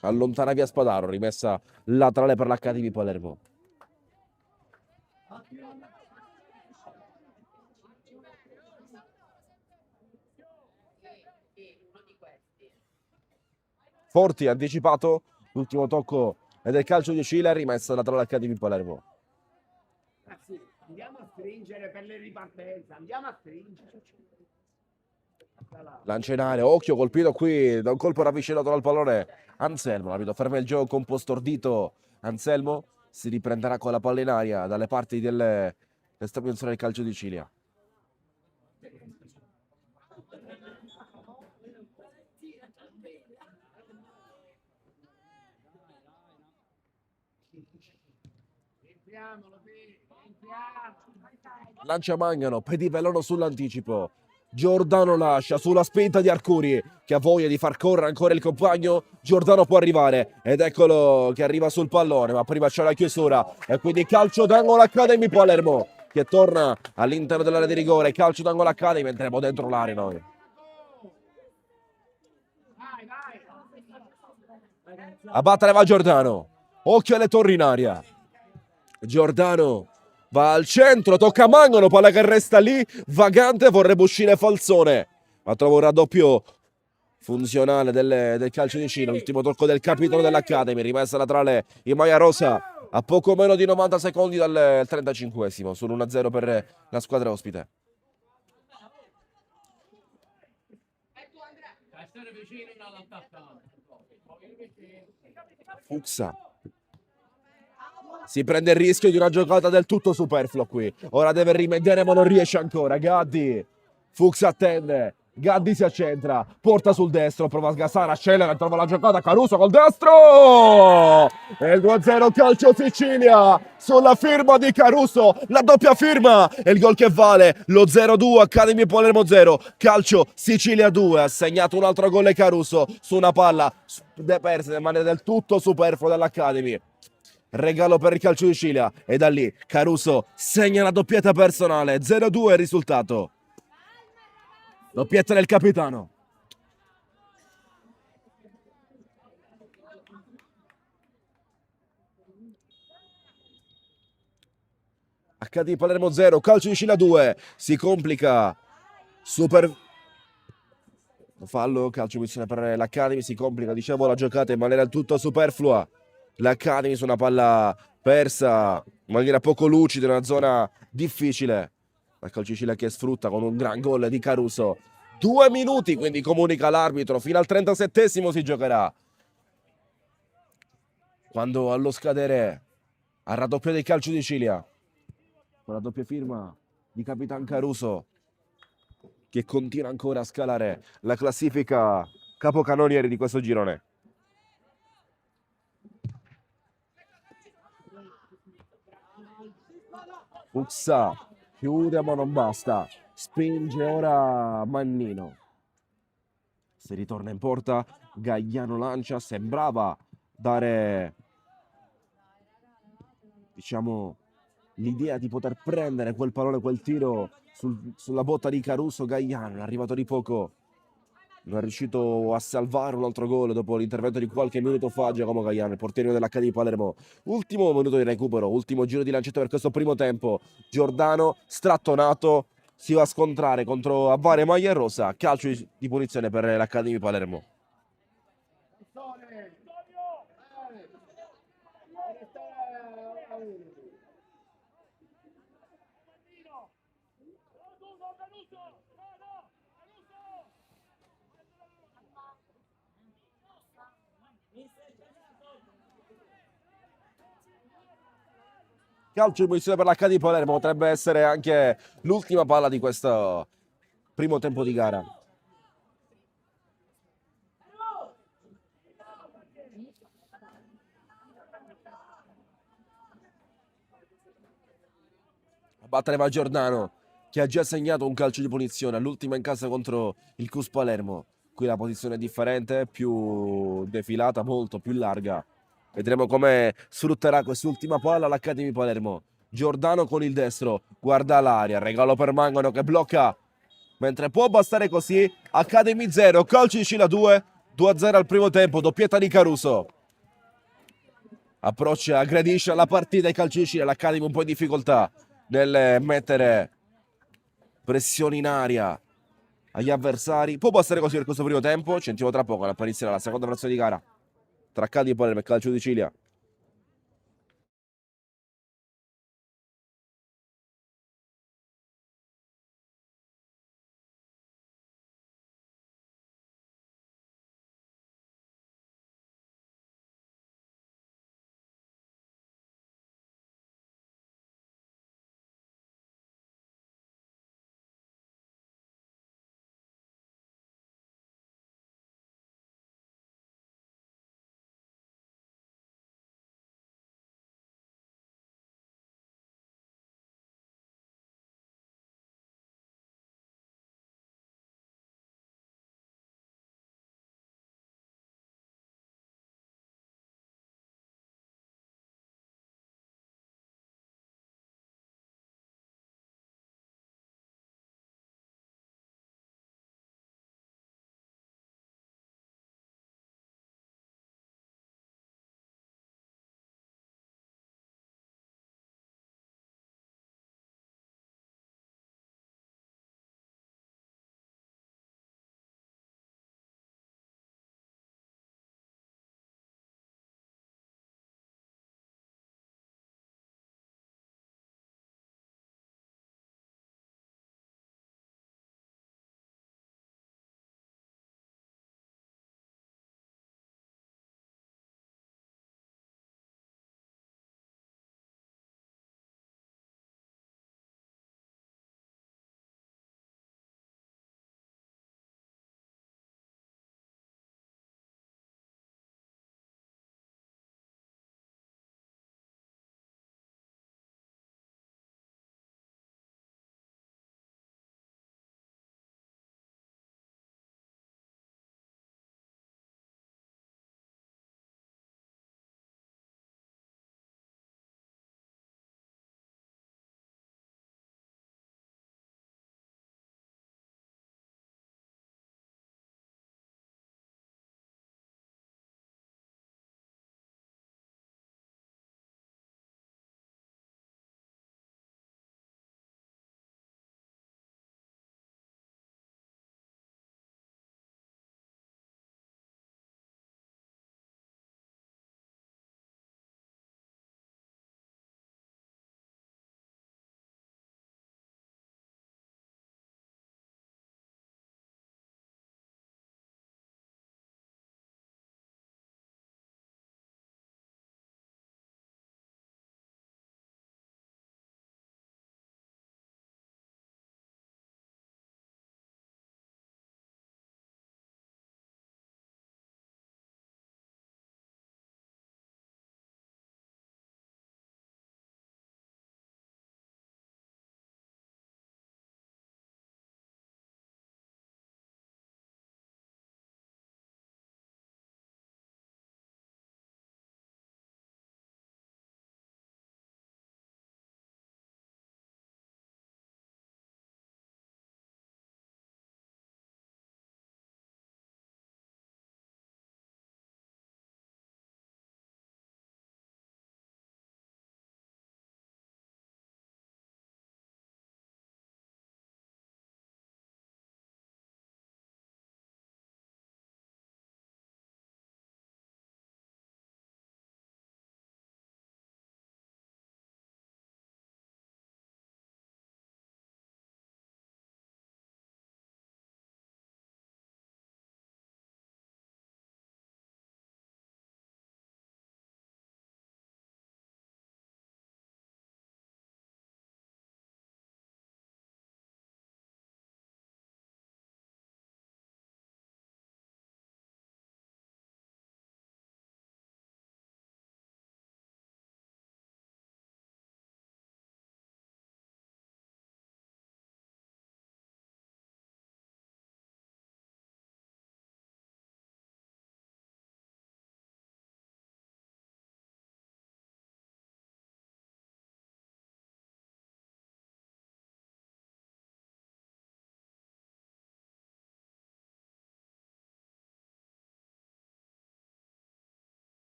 allontana via Spadaro, rimessa laterale per l'Academy Palermo. Forti anticipato, l'ultimo tocco è del calcio di Cilia, rimessa laterale Academy Palermo. Ragazzi, andiamo a stringere per le ripartenze, andiamo a stringere. Lancia in aria, occhio colpito qui da un colpo ravvicinato dal pallone Anselmo, l'arbitro ferma il gioco con po' stordito. Anselmo si riprenderà con la palla in aria dalle parti dell'estremo del calcio di Cilia. Lancia Mangano, Pedivellano sull'anticipo. Giordano lascia sulla spinta di Arcuri che ha voglia di far correre ancora il compagno. Giordano può arrivare ed eccolo che arriva sul pallone, ma prima c'è la chiusura e quindi calcio d'angolo Academy Palermo che torna all'interno dell'area di rigore. Calcio d'angolo Academy, entriamo dentro l'area noi. A battere va Giordano, occhio alle torri in aria. Giordano va al centro, tocca Mangano, palla che resta lì, vagante, vorrebbe uscire Falzone, ma trova un raddoppio funzionale del calcio di Cilia. L'ultimo tocco del capitano dell'Academy, rimessa laterale in maglia rosa a poco meno di 90 secondi dal 35esimo, sull'1-0 per la squadra ospite. Fuxa si prende il rischio di una giocata del tutto superflua qui. Ora deve rimediare ma non riesce ancora. Gaddi. Fuchs attende. Gaddi si accentra. Porta sul destro. Prova a sgassare. Accelera. Trova la giocata. Caruso col destro. E il 2-0 calcio Sicilia. Sulla firma di Caruso. La doppia firma. E il gol che vale. Lo 0-2. Academy Palermo 0. Calcio Sicilia 2. Ha segnato un altro gol Caruso su una palla depersa in maniera del tutto superflua dall'Academy. Regalo per il calcio di Cilia e da lì Caruso segna la doppietta personale. 0-2 il risultato. Doppietta del capitano. Academy Palermo 0, calcio di Cilia 2. Si complica. Super fallo, calcio punizione per l'Academy. Si complica, dicevo, la giocata in maniera del tutto superflua. L'Academy su una palla persa in maniera poco lucida in una zona difficile. La calcio Cilia che sfrutta con un gran gol di Caruso. 2 minuti, quindi comunica l'arbitro. Fino al 37esimo si giocherà. Quando allo scadere al raddoppio del calcio di Cilia, con la doppia firma di Capitan Caruso, che continua ancora a scalare la classifica capocannonieri di questo girone. Fuxa chiude ma non basta, spinge ora Mannino, si ritorna in porta, Gagliano lancia, sembrava dare, diciamo, l'idea di poter prendere quel pallone, quel tiro sulla botta di Caruso. Gagliano è arrivato di poco, non è riuscito a salvare un altro gol dopo l'intervento di qualche minuto fa Giacomo Gagliano, il portiere dell'H di Palermo. Ultimo minuto di recupero, ultimo giro di lancetta per questo primo tempo. Giordano, strattonato, si va a scontrare contro Avare Maglia Rosa. Calcio di punizione per l'Accademia di Palermo. Canzone. Calcio di punizione per l'H di Palermo, potrebbe essere anche l'ultima palla di questo primo tempo di gara. A battere va Giordano, che ha già segnato un calcio di punizione all'ultima in casa contro il Cus Palermo. Qui la posizione è differente, più defilata, molto più larga. Vedremo come sfrutterà quest'ultima palla l'Academy Palermo. Giordano con il destro, guarda l'aria, regalo per Mangano che blocca. Mentre può bastare così, Academy 0, calcio di Cila 2, 2-0 al primo tempo, doppietta di Caruso. Approccia, aggredisce la partita, i calci di Cila, l'Academy un po' in difficoltà nel mettere pressione in aria agli avversari. Può passare così per questo primo tempo. Ci sentiamo tra poco all'apparizione della seconda frazione di gara tra Academy e Palermo e Calcio di Sicilia.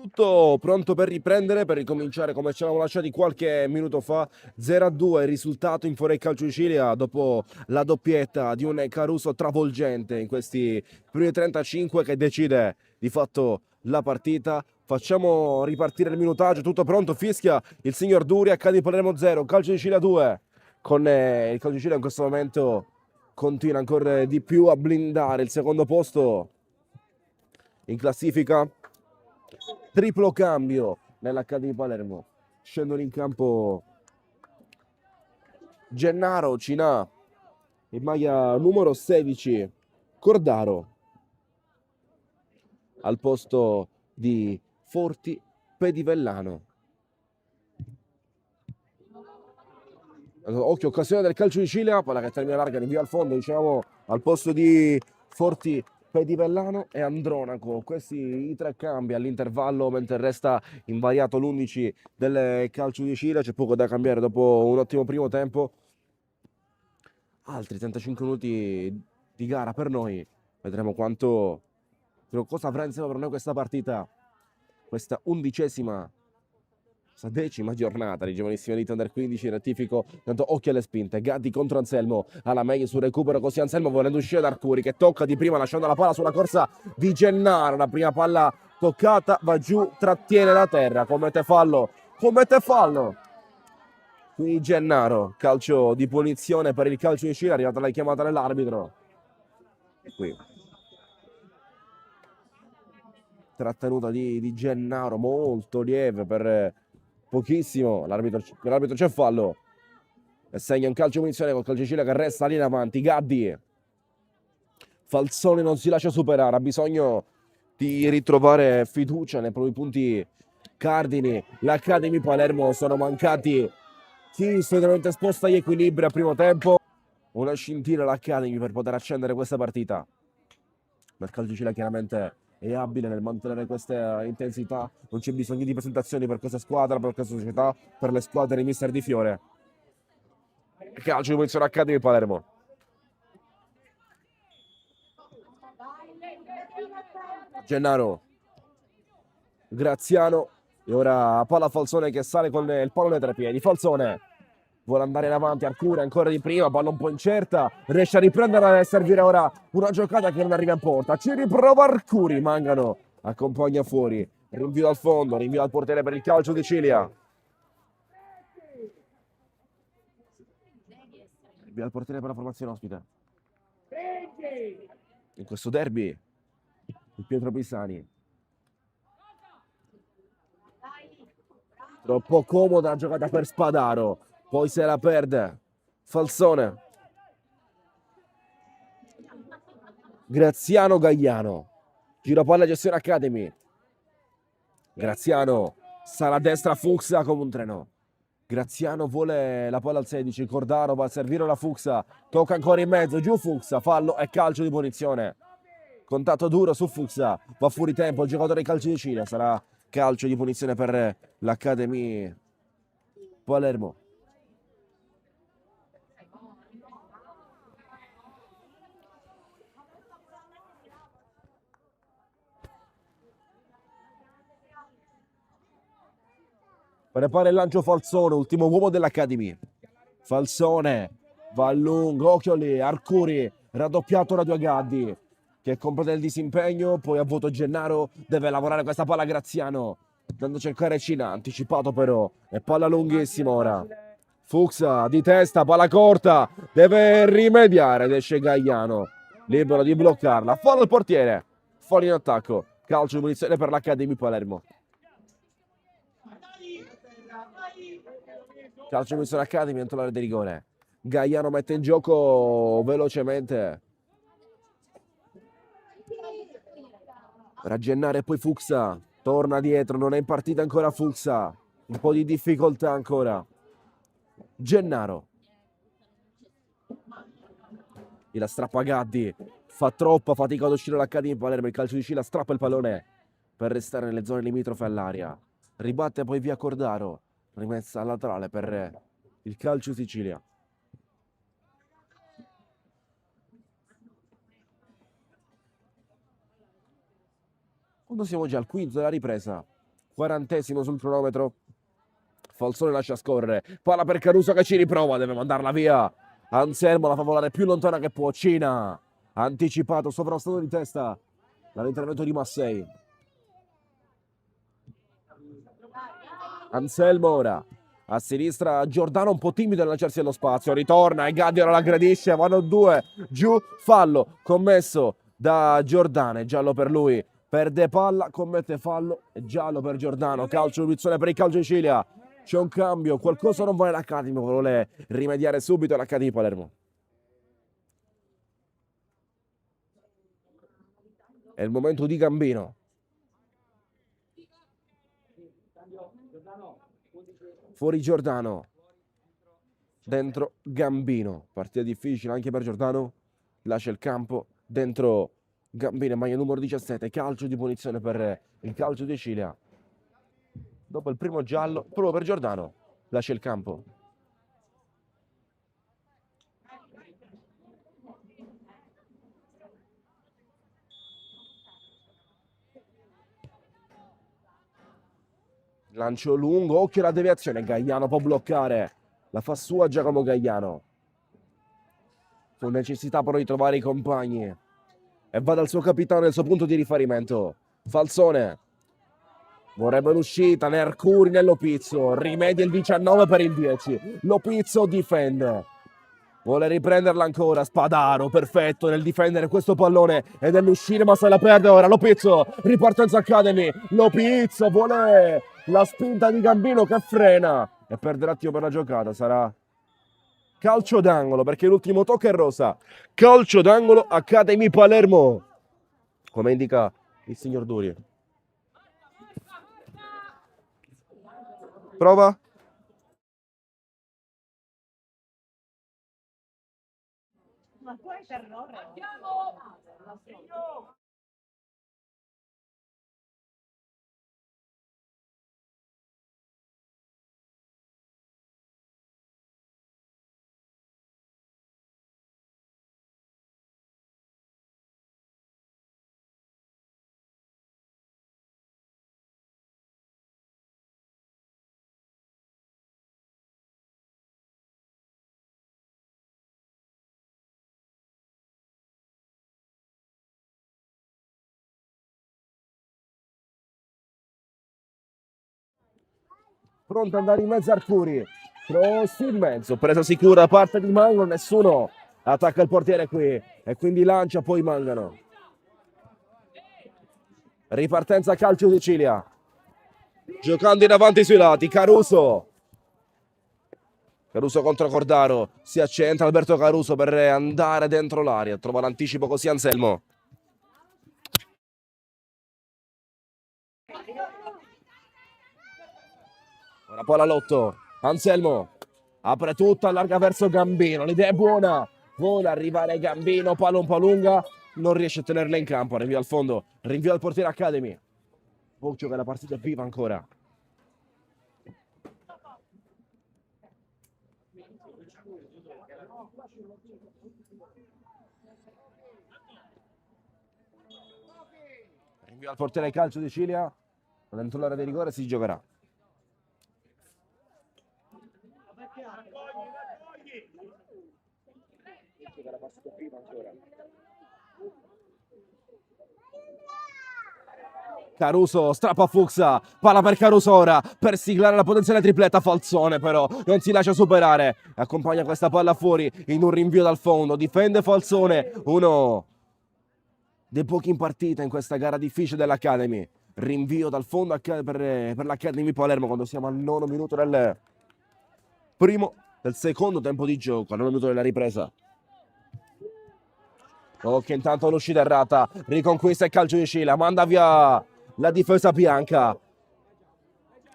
Tutto pronto per riprendere, per ricominciare come ci eravamo lasciati qualche minuto fa. 0-2 il risultato in Forei Calcio Sicilia dopo la doppietta di un Caruso travolgente in questi primi 35 che decide di fatto la partita. Facciamo ripartire il minutaggio, tutto pronto, fischia il signor Duri, Accadi Palermo 0, Calcio Sicilia 2. Con il Calcio Sicilia in questo momento continua ancora di più a blindare il secondo posto in classifica. Triplo cambio nell'Accademia di Palermo. Scendono in campo Gennaro, Cinà, in maglia numero 16, Cordaro, al posto di Forti, Pedivellano. Occhio, occasione del calcio di Sicilia, palla che termina larga, rinvio al fondo, diciamo, al posto di Forti, Pedivellano e Andronaco. Questi i tre cambi all'intervallo, mentre resta invariato l'11 del calcio di Sicilia. C'è poco da cambiare dopo un ottimo primo tempo. Altri 35 minuti di gara per noi. Vedremo cosa avrà insieme per noi questa partita, questa 10ª giornata di Giovanissima Elite Under 15. Rettifico, tanto occhio alle spinte. Gaddi contro Anselmo, alla meglio sul recupero, così Anselmo volendo uscire da Arcuri che tocca di prima lasciando la palla sulla corsa di Gennaro. La prima palla toccata va giù, trattiene la terra, commette fallo. Qui Gennaro, calcio di punizione per il calcio di Sicilia, è arrivata la chiamata dell'arbitro. Qui trattenuta di Gennaro molto lieve per pochissimo. L'arbitro c'è fallo e segna un calcio di punizione col calcio di Sicilia che resta lì in avanti. Gaddi, Falzoni non si lascia superare, ha bisogno di ritrovare fiducia nei propri punti cardini. L'Accademia Palermo sono mancati chi solitamente sposta gli equilibri a primo tempo. Una scintilla l'Accademia per poter accendere questa partita. Ma il calcio di Sicilia chiaramente è abile nel mantenere questa intensità. Non c'è bisogno di presentazioni per questa squadra, per questa società, per le squadre di Mister Di Fiore. Calcio di punizione Accademia Palermo. Gennaro, Graziano e ora palla Falzone che sale con il pallone tra i piedi. Falzone vuole andare in avanti, Arcuri ancora di prima, palla un po' incerta, riesce a riprendere e servire ora una giocata che non arriva in porta. Ci riprova Arcuri, Mangano accompagna fuori, rinvio al fondo, rinvio al portiere per il calcio di Sicilia. Rinvio al portiere per la formazione ospite. In questo derby il Pietro Pisani. Troppo comoda la giocata per Spadaro, poi se la perde Falzone. Graziano Gagliano, giro palla gestione Academy. Graziano sarà a destra, Fuxsa come un treno. Graziano vuole la palla al 16, Cordaro va a servire la Fuxsa, tocca ancora in mezzo, giù Fuxsa, fallo e calcio di punizione. Contatto duro su Fuxsa, va fuori tempo il giocatore di calcio di Sicilia, sarà calcio di punizione per l'Accademia Palermo. Prepara il lancio Falzone, ultimo uomo dell'Accademia. Falzone va a lungo, occhio lì, Arcuri raddoppiato da due Gaddi che completa il disimpegno, poi a voto Gennaro, deve lavorare questa palla Graziano, dando a cercare Cina, anticipato però, e palla lunghissima ora. Fuxsa di testa, palla corta, deve rimediare ed esce Gagliano, libero di bloccarla, fallo il portiere, fallo in attacco, calcio di punizione per l'Accademia Palermo. Calcio di punizione Academy entro l'area di rigore. Gagliano mette in gioco velocemente. Raggennare poi Fuxsa. Torna dietro, non è in partita ancora Fuxsa. Un po' di difficoltà ancora. Gennaro. La strappa Gaddi. Fa troppa fatica ad uscire l'Accademia Palermo. Il calcio di Sicilia strappa il pallone per restare nelle zone limitrofe all'aria. Ribatte poi via Cordaro. Rimessa laterale per il calcio Sicilia. Quando siamo già al quinto della ripresa, 40° sul cronometro. Falsone lascia scorrere, palla per Caruso che ci riprova, deve mandarla via. Anselmo la fa volare più lontana che può. Cina, anticipato, sovrastato di testa dall'intervento di Massei. Anselmo ora, a sinistra Giordano un po' timido nel lanciarsi allo spazio, ritorna e Gadio l'aggredisce, vanno 2, giù, fallo commesso da Giordano, è giallo per lui, perde palla, commette fallo, è giallo per Giordano, calcio di punizione per il Calcio di Sicilia. C'è un cambio, qualcosa non va nell'Accademia, vuole rimediare subito l'Accademia di Palermo. È il momento di Gambino. Fuori Giordano. Dentro Gambino. Partita difficile anche per Giordano. Lascia il campo. Dentro Gambino, maglia numero 17. Calcio di punizione per il Calcio di Sicilia. Dopo il primo giallo, proprio per Giordano, lascia il campo. Lancio lungo, occhio alla deviazione, Gagliano può bloccare. La fa sua Giacomo Gagliano. Con necessità però di trovare i compagni. E va dal suo capitano nel suo punto di riferimento. Falsone. Vorrebbe l'uscita né Arcuri né Lopizzo. Rimedia il 19 per il 10. Lopizzo difende. Vuole riprenderla ancora. Spadaro, perfetto nel difendere questo pallone e nell'uscire, ma se la perde ora. Lopizzo, ripartenza Academy. Lopizzo vuole la spinta di Gambino che frena. E perde l'attimo per la giocata. Sarà calcio d'angolo perché l'ultimo tocco è rosa. Calcio d'angolo Academy Palermo. Come indica il signor Duri. Prova. Ma tu hai terrore. Pronto ad andare in mezzo Arcuri. Cross in mezzo, presa sicura da parte di Mangano, nessuno attacca il portiere qui e quindi lancia, poi Mangano. Ripartenza Calcio Sicilia. Giocando in avanti sui lati, Caruso. Caruso contro Cordaro, si accentra Alberto Caruso per andare dentro l'area, trova l'anticipo così Anselmo. Ora poi la Lotto, Anselmo apre tutto, allarga verso Gambino, l'idea è buona, vuole arrivare Gambino, palla un po' lunga, non riesce a tenerla in campo, rinvia al fondo, rinvia al portiere Academy. Occhio che la partita è viva ancora. Rinvia al portiere Calcio di Sicilia, dentro l'area di rigore si giocherà. Caruso strappa Fuxa, palla per Caruso ora per siglare la potenziale tripletta. Falsone però non si lascia superare, accompagna questa palla fuori in un rinvio dal fondo, difende Falsone, uno dei pochi in partita in questa gara difficile dell'Academy. Rinvio dal fondo per l'Academy Palermo quando siamo al 9° minuto del secondo tempo di gioco, al 9° minuto della ripresa. Occhio intanto l'uscita errata, riconquista il Calcio di Sicilia, manda via la difesa bianca.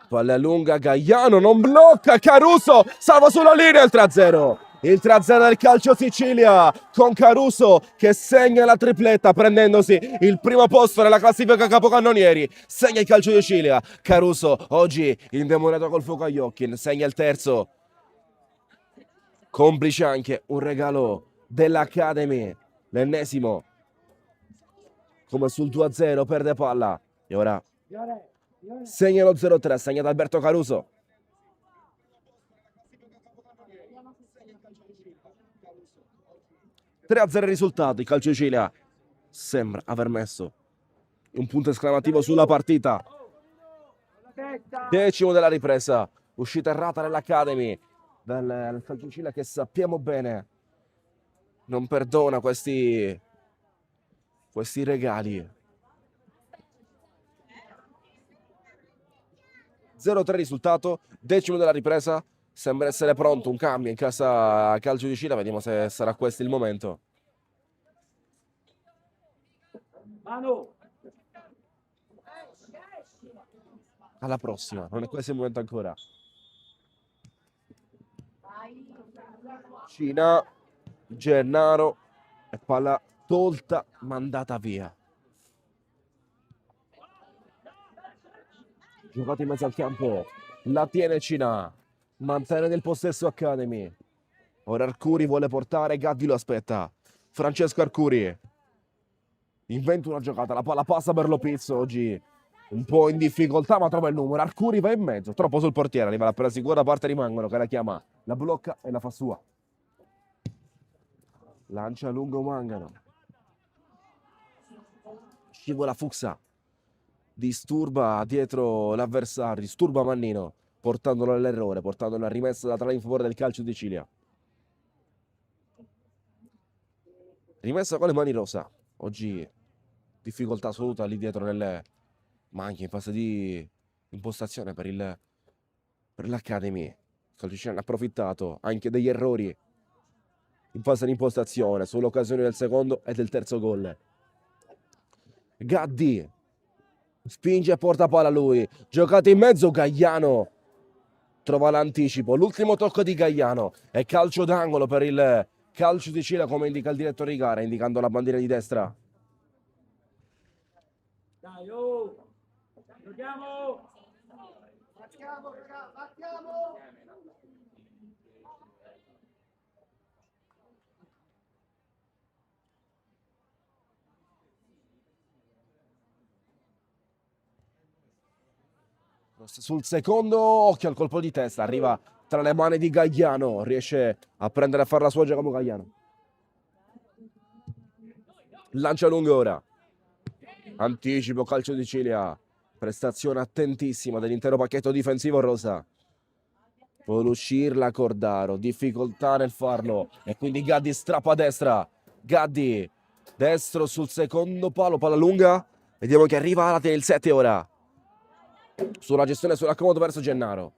Palla lunga, Gagliano non blocca, Caruso salva sulla linea, il 3-0. Il 3-0 del Calcio Sicilia con Caruso che segna la tripletta prendendosi il primo posto nella classifica capocannonieri. Segna il Calcio di Sicilia. Caruso oggi indemoniato col fuoco agli occhi, segna il terzo. Complice anche un regalo dell'Academy, l'ennesimo. Come sul 2-0 perde palla. E ora Segna lo 0-3, segna da Alberto Caruso. 3-0 il risultato. Il calcio di Sicilia sembra aver messo un punto esclamativo sulla partita. Decimo della ripresa. Uscita errata nell'Academy del calcio di Sicilia, che sappiamo bene non perdona questi regali. 0-3 risultato, decimo della ripresa. Sembra essere pronto un cambio in casa calcio di Sicilia. Vediamo se sarà questo il momento. Manu. Alla prossima, non è questo il momento ancora. Cina, Gennaro e palla tolta, mandata via. Giocato in mezzo al campo, la tiene Cina, mantiene nel possesso Academy. Ora Arcuri vuole portare, Gaddi lo aspetta. Francesco Arcuri inventa una giocata, la palla passa per Lopizzo oggi un po' in difficoltà, ma trova il numero. Arcuri va in mezzo, troppo sul portiere, arriva la presa sicura da parte di Mangano, che la chiama, la blocca e la fa sua. Lancia lungo Mangano. Scivola Fuxa. Disturba dietro l'avversario, disturba Mannino, portandolo all'errore, portando una rimessa da tra in favore del calcio di Sicilia. Rimessa con le mani rosa. Oggi difficoltà assoluta lì dietro ma anche in fase di impostazione per l'Academy. Il calcio di Sicilia ne ha approfittato anche degli errori in fase di impostazione, sull'occasione del secondo e del terzo gol. Gaddi spinge e porta palla lui, giocato in mezzo Gagliano, trova l'anticipo, l'ultimo tocco di Gagliano e calcio d'angolo per il calcio di Sicilia, come indica il direttore di gara, indicando la bandiera di destra. Dai, oh. Giochiamo. Battiamo, raga, battiamo. Sul secondo, occhio al colpo di testa, arriva tra le mani di Gagliano, riesce a prendere a fare la sua Giacomo Gagliano. Lancia lungo ora. Anticipo, calcio di Sicilia. Prestazione attentissima dell'intero pacchetto difensivo rosa. Vuole uscirla Cordaro, difficoltà nel farlo e quindi Gaddi strappa a destra. Gaddi, destro sul secondo palo, palla lunga. Vediamo che arriva, la tiene il 7 ora. Sulla gestione, sull'accomodo verso Gennaro.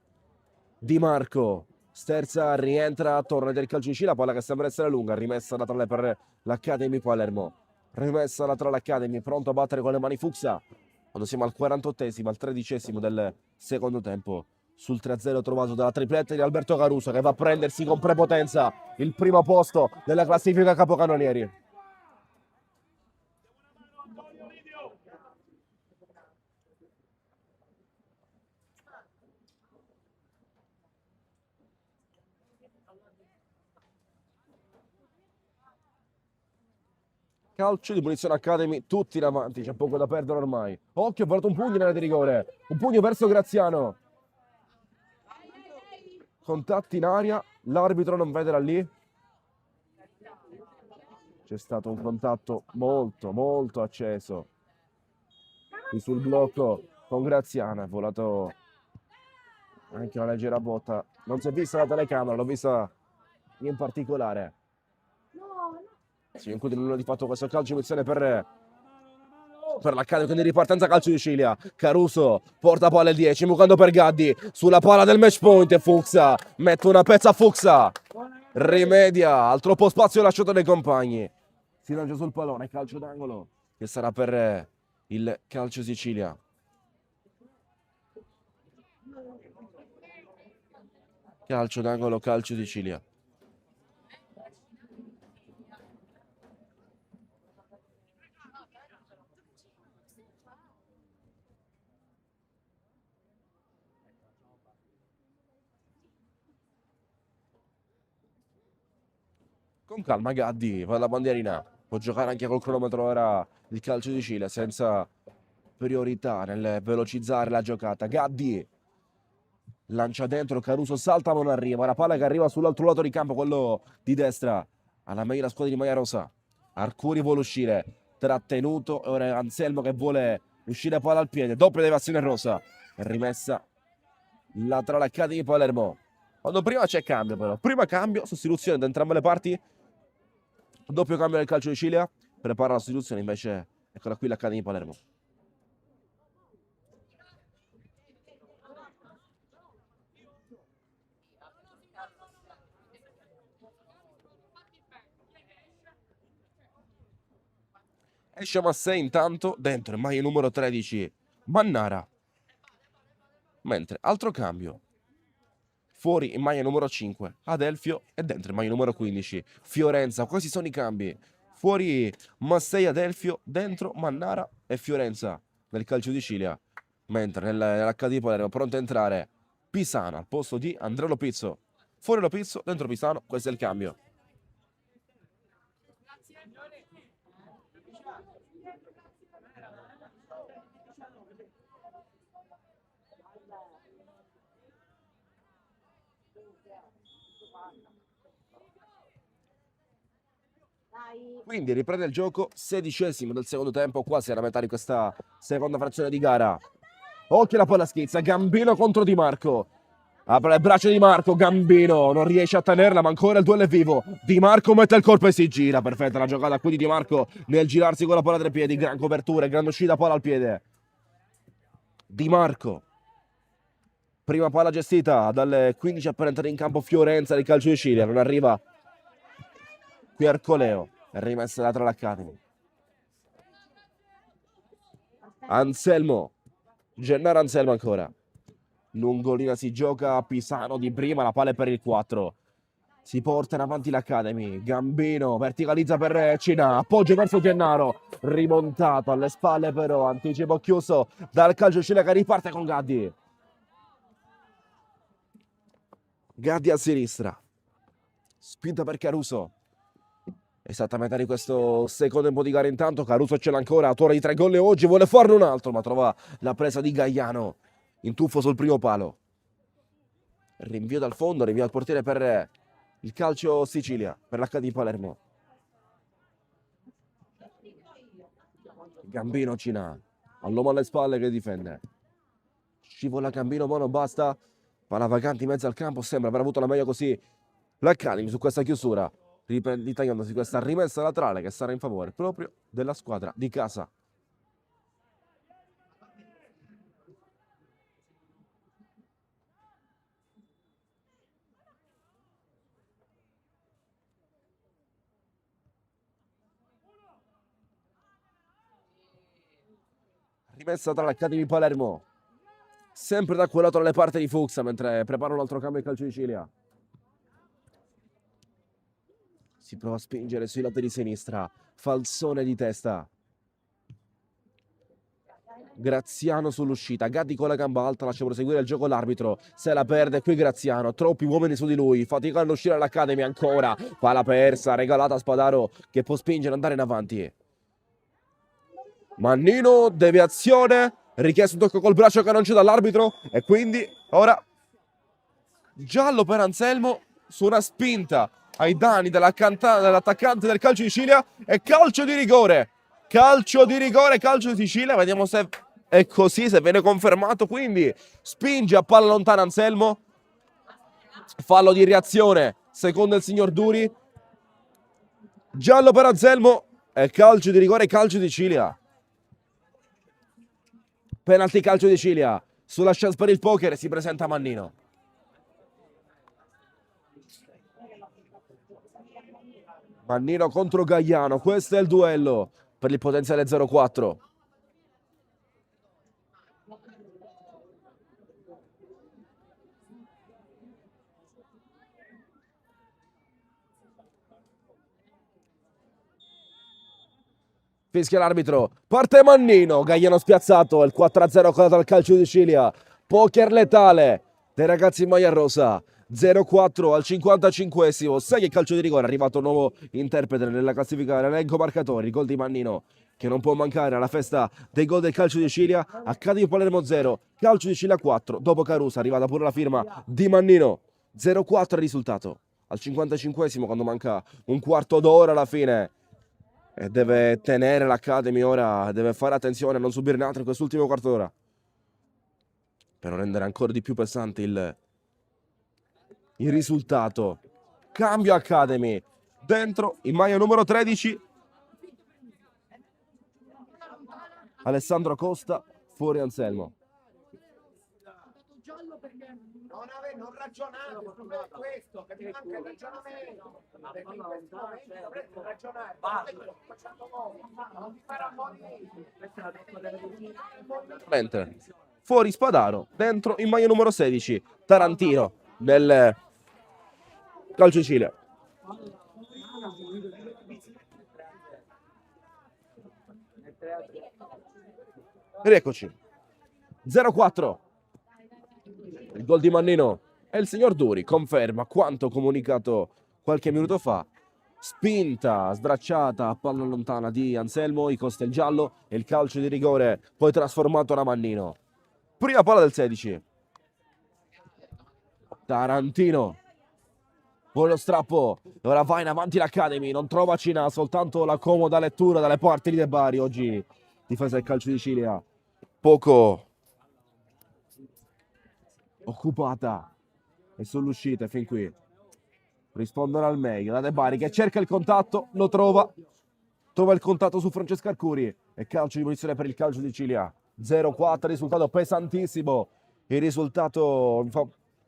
Di Marco, sterza, rientra, torna del calcio di Sicilia, palla che sembra essere lunga, rimessa laterale per l'Academy Palermo. Rimessa laterale Academy, pronto a battere con le mani Fuxa. Quando siamo al 48esimo, al 13esimo del secondo tempo. Sul 3-0 trovato dalla tripletta di Alberto Caruso, che va a prendersi con prepotenza il primo posto della classifica capocannonieri. Calcio di punizione Academy, tutti in avanti, c'è poco da perdere ormai. Occhio, ha portato un pugno in area di rigore, un pugno verso Graziano. Contatti in aria, l'arbitro non vede da lì. C'è stato un contatto molto acceso qui sul blocco con Graziano, è volato anche una leggera botta. Non si è vista la telecamera, l'ho vista in particolare. Si include nulla di fatto questo calcio di punizione per l'Academy, quindi ripartenza calcio di Sicilia. Caruso porta palla al 10, mucando per Gaddi sulla palla del match point e Fuxa mette una pezza a Fuxa, rimedia al troppo spazio lasciato dai compagni, si lancia sul pallone, calcio d'angolo che sarà per il calcio Sicilia. Calcio d'angolo, calcio Sicilia. Con calma Gaddi, va alla bandierina, può giocare anche col cronometro ora il calcio di Sicilia senza priorità nel velocizzare la giocata. Gaddi lancia dentro, Caruso salta ma non arriva, la palla che arriva sull'altro lato di campo, quello di destra, alla meglio la squadra di maglia rosa. Arcuri vuole uscire, trattenuto, ora è Anselmo che vuole uscire palla al piede, doppia deviazione rosa, rimessa laterale a Cadi di Palermo. Quando prima c'è cambio però, prima cambio, sostituzione da entrambe le parti, doppio cambio del calcio di Cilia, prepara la sostituzione invece, eccola qui l'Accademia di Palermo. Esce Massei intanto, dentro il maglia numero 13, Mannara. Mentre, altro cambio. Fuori in maglia numero 5, Adelfio e dentro in maglia numero 15, Fiorenza. Questi sono i cambi. Fuori Massei, Adelfio, dentro Mannara e Fiorenza nel calcio di Cilia. Mentre nell'Accademia di Palermo pronto a entrare Pisano al posto di Andrea Lopizzo. Fuori Lopizzo, dentro Pisano, questo è il cambio. Quindi riprende il gioco, 16esimo del secondo tempo, quasi alla metà di questa seconda frazione di gara. Occhio la palla schizza, Gambino contro Di Marco. Apre le braccia di Marco, Gambino non riesce a tenerla, ma ancora il duello è vivo. Di Marco mette il colpo e si gira, perfetta la giocata qui di Di Marco nel girarsi con la palla tra i piedi, gran copertura, gran uscita palla al piede. Di Marco. Prima palla gestita dalle 15 per entrare in campo Fiorenza del calcio di Cilia, non arriva qui Arcoleo, rimessa laterale Academy. Anselmo, Gennaro Anselmo ancora. Lungolina si gioca, Pisano di prima, la palla è per il 4. Si porta in avanti l'Academy, Gambino verticalizza per Cina, appoggio verso Gennaro, rimontato alle spalle però, anticipo chiuso dal calcio Cilia che riparte con Gaddi. Gaddi a sinistra, spinta per Caruso. Esattamente di questo secondo tempo di gara intanto, Caruso ce l'ha ancora, autore di 3 gol e oggi vuole farne un altro, ma trova la presa di Gaiano, in tuffo sul primo palo. Rinvio dal fondo, rinvio al portiere per il calcio Sicilia, per l'H di Palermo. Gambino Cina, all'uomo alle spalle che difende. Scivola Gambino, ma non basta. Palla vacante in mezzo al campo, sembra aver avuto la meglio così l'Academy su questa chiusura. Ritagliandosi questa rimessa laterale che sarà in favore proprio della squadra di casa. Rimessa tra l'Academy Palermo, sempre da quel lato dalle parti di Fuxia, mentre prepara un altro cambio in calcio di Cilia. Si prova a spingere sui lati di sinistra, falsone di testa. Graziano sull'uscita, Gaddi con la gamba alta, lascia proseguire il gioco l'arbitro, se la perde qui Graziano, troppi uomini su di lui, faticando a uscire all'Academy ancora, palla persa, regalata a Spadaro che può spingere, andare in avanti. Mannino, deviazione, richiesto un tocco col braccio che non c'è dall'arbitro e quindi ora giallo per Anselmo su una spinta ai danni dell'attaccante del calcio di Cilia e calcio di rigore. Calcio di rigore, calcio di Sicilia, vediamo se è così, se viene confermato, quindi spinge a palla lontana Anselmo, fallo di reazione secondo il signor Duri, giallo per Anselmo e calcio di rigore, calcio di Cilia. Penalty calcio di Cilia, sulla chance per il poker si presenta Mannino. Mannino contro Gaiano, questo è il duello per il potenziale 0-4. Fischia l'arbitro, parte Mannino, Gaiano spiazzato, il 4-0 colato al calcio di Cilia. Poker letale dei ragazzi in maglia rosa. 0-4 al 55esimo, 6 il calcio di rigore, è arrivato un nuovo interprete nella classifica, l'elenco marcatori, gol di Mannino che non può mancare alla festa dei gol del calcio di Sicilia. Academy Palermo 0, calcio di Sicilia 4. Dopo Caruso è arrivata pure la firma di Mannino. 0-4 il risultato. Al 55esimo, quando manca un quarto d'ora alla fine. E deve tenere l'Academy ora, deve fare attenzione a non subirne altro in quest'ultimo quarto d'ora. Per rendere ancora di più pesante il risultato. Cambio Academy. Dentro in maglia numero 13. Alessandro Costa, fuori Anselmo. Non ragionate, il problema è questo, che mi manca il ragionamento. Perché in questo momento dovreste ragionare. Facciamo voi, non ti farà morire. Mentre fuori Spadaro, dentro in maglia numero 16. Tarantino del calcio Sicilia. Rieccoci. 0-4. Il gol di Mannino e il signor Duri conferma quanto comunicato qualche minuto fa. Spinta, sbracciata a palla lontana di Anselmo, i costa il giallo e il calcio di rigore poi trasformato da Mannino. Prima palla del 16. Tarantino. Poi lo strappo. Ora va in avanti l'Academy, non trova Cina, soltanto la comoda lettura dalle parti di De Bari oggi. Difesa del calcio di Sicilia. Poco occupata e sull'uscita fin qui rispondono al meglio da De Bari che cerca il contatto, lo trova il contatto su Francesco Arcuri e calcio di punizione per il calcio di Sicilia. 0-4, risultato pesantissimo, il risultato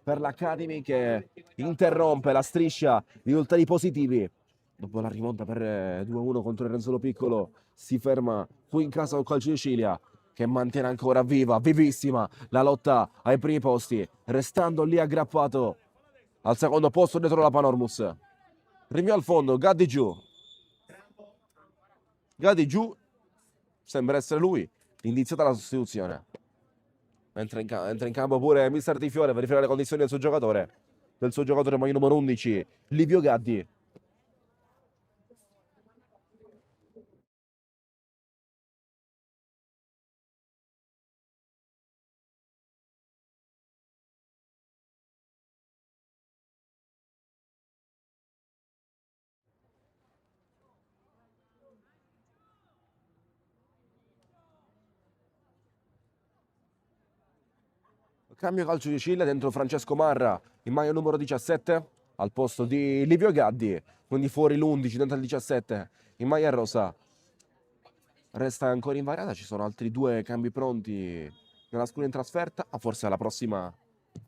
per l'Academy che interrompe la striscia di risultati positivi. Dopo la rimonta per 2-1 contro il Renzolo Piccolo si ferma qui in casa col calcio di Sicilia, che mantiene ancora vivissima la lotta ai primi posti, restando lì aggrappato al secondo posto dietro la Panormus. Rinvio al fondo, Gaddi giù, sembra essere lui l'indiziato alla sostituzione. Entra in campo pure Mister Di Fiore per riferire le condizioni del suo giocatore maglia numero 11, Livio Gaddi. Cambio calcio di Sicilia, dentro Francesco Marra in maglia numero 17 al posto di Livio Gaddi, quindi fuori l'11 dentro il 17 in maglia rosa. Resta ancora invariata, ci sono altri due cambi pronti nella scuola in trasferta, forse alla prossima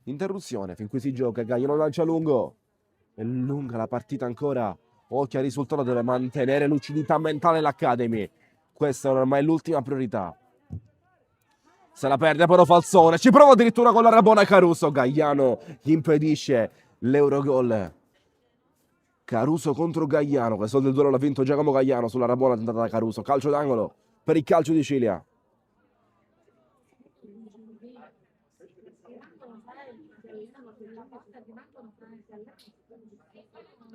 interruzione. Fin qui si gioca, Gaiano lancia lungo, è lunga la partita ancora, occhio al risultato, deve mantenere lucidità mentale l'Academy, questa è ormai l'ultima priorità. Se la perde però Falzone, ci prova addirittura con la Rabona Caruso, Gaiano gli impedisce l'Eurogol. Caruso contro Gaiano, questo del duello l'ha vinto Giacomo Gaiano sulla Rabona tentata da Caruso, calcio d'angolo per il calcio di Sicilia.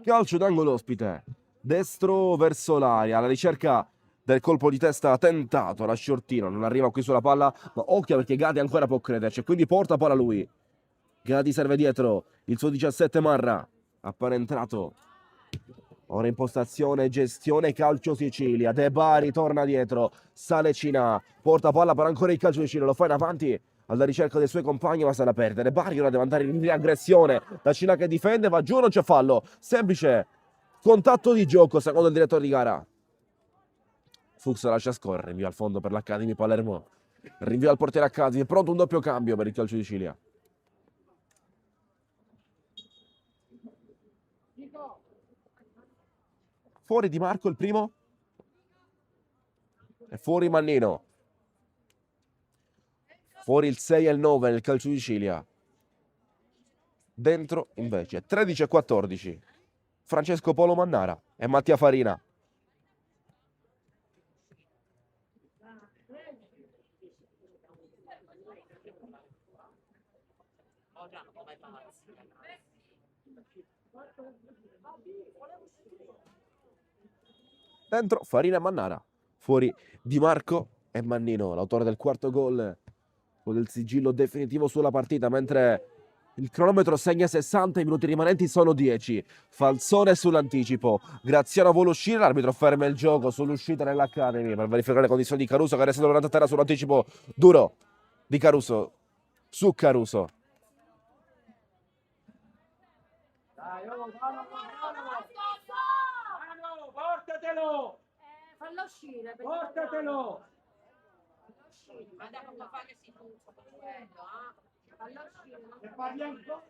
Calcio d'angolo ospite, destro verso l'aria, alla ricerca del colpo di testa tentato, la Sciortino, non arriva qui sulla palla, ma occhio perché Gadi ancora può crederci, quindi porta palla lui. Gadi serve dietro, il suo 17 Marra, appena entrato. Ora impostazione, gestione, calcio Sicilia, De Bari torna dietro, sale Cina, porta palla per ancora il calcio di Sicilia, lo fa in avanti alla ricerca dei suoi compagni, ma se la perde. De Bari ora deve andare in riaggressione, la Cina che difende, va giù, non c'è fallo, semplice contatto di gioco secondo il direttore di gara. Fuchs lascia scorrere, rinvio al fondo per l'Academy Palermo, rinvio al portiere Academy, pronto un doppio cambio per il calcio di Sicilia. Fuori Di Marco il primo e fuori Mannino. Fuori il 6 e il 9 nel calcio di Sicilia. Dentro invece 13 e 14 Francesco Polo Mannara e Mattia Farina. Dentro Farina e Mannara. fuori Di Marco e Mannino, l'autore del quarto gol, con il sigillo definitivo sulla partita, mentre il cronometro segna 60, i minuti rimanenti sono 10. Falzone sull'anticipo. Graziano vuole uscire, l'arbitro ferma il gioco sull'uscita nell'Academy per verificare le condizioni di Caruso che resta tornato a terra sull'anticipo duro di Caruso. Su Caruso. Portatelo! Fallo uscire. Portatelo! Ma da quando fa che si puzza per quello, Fallo uscire. E parli ancora?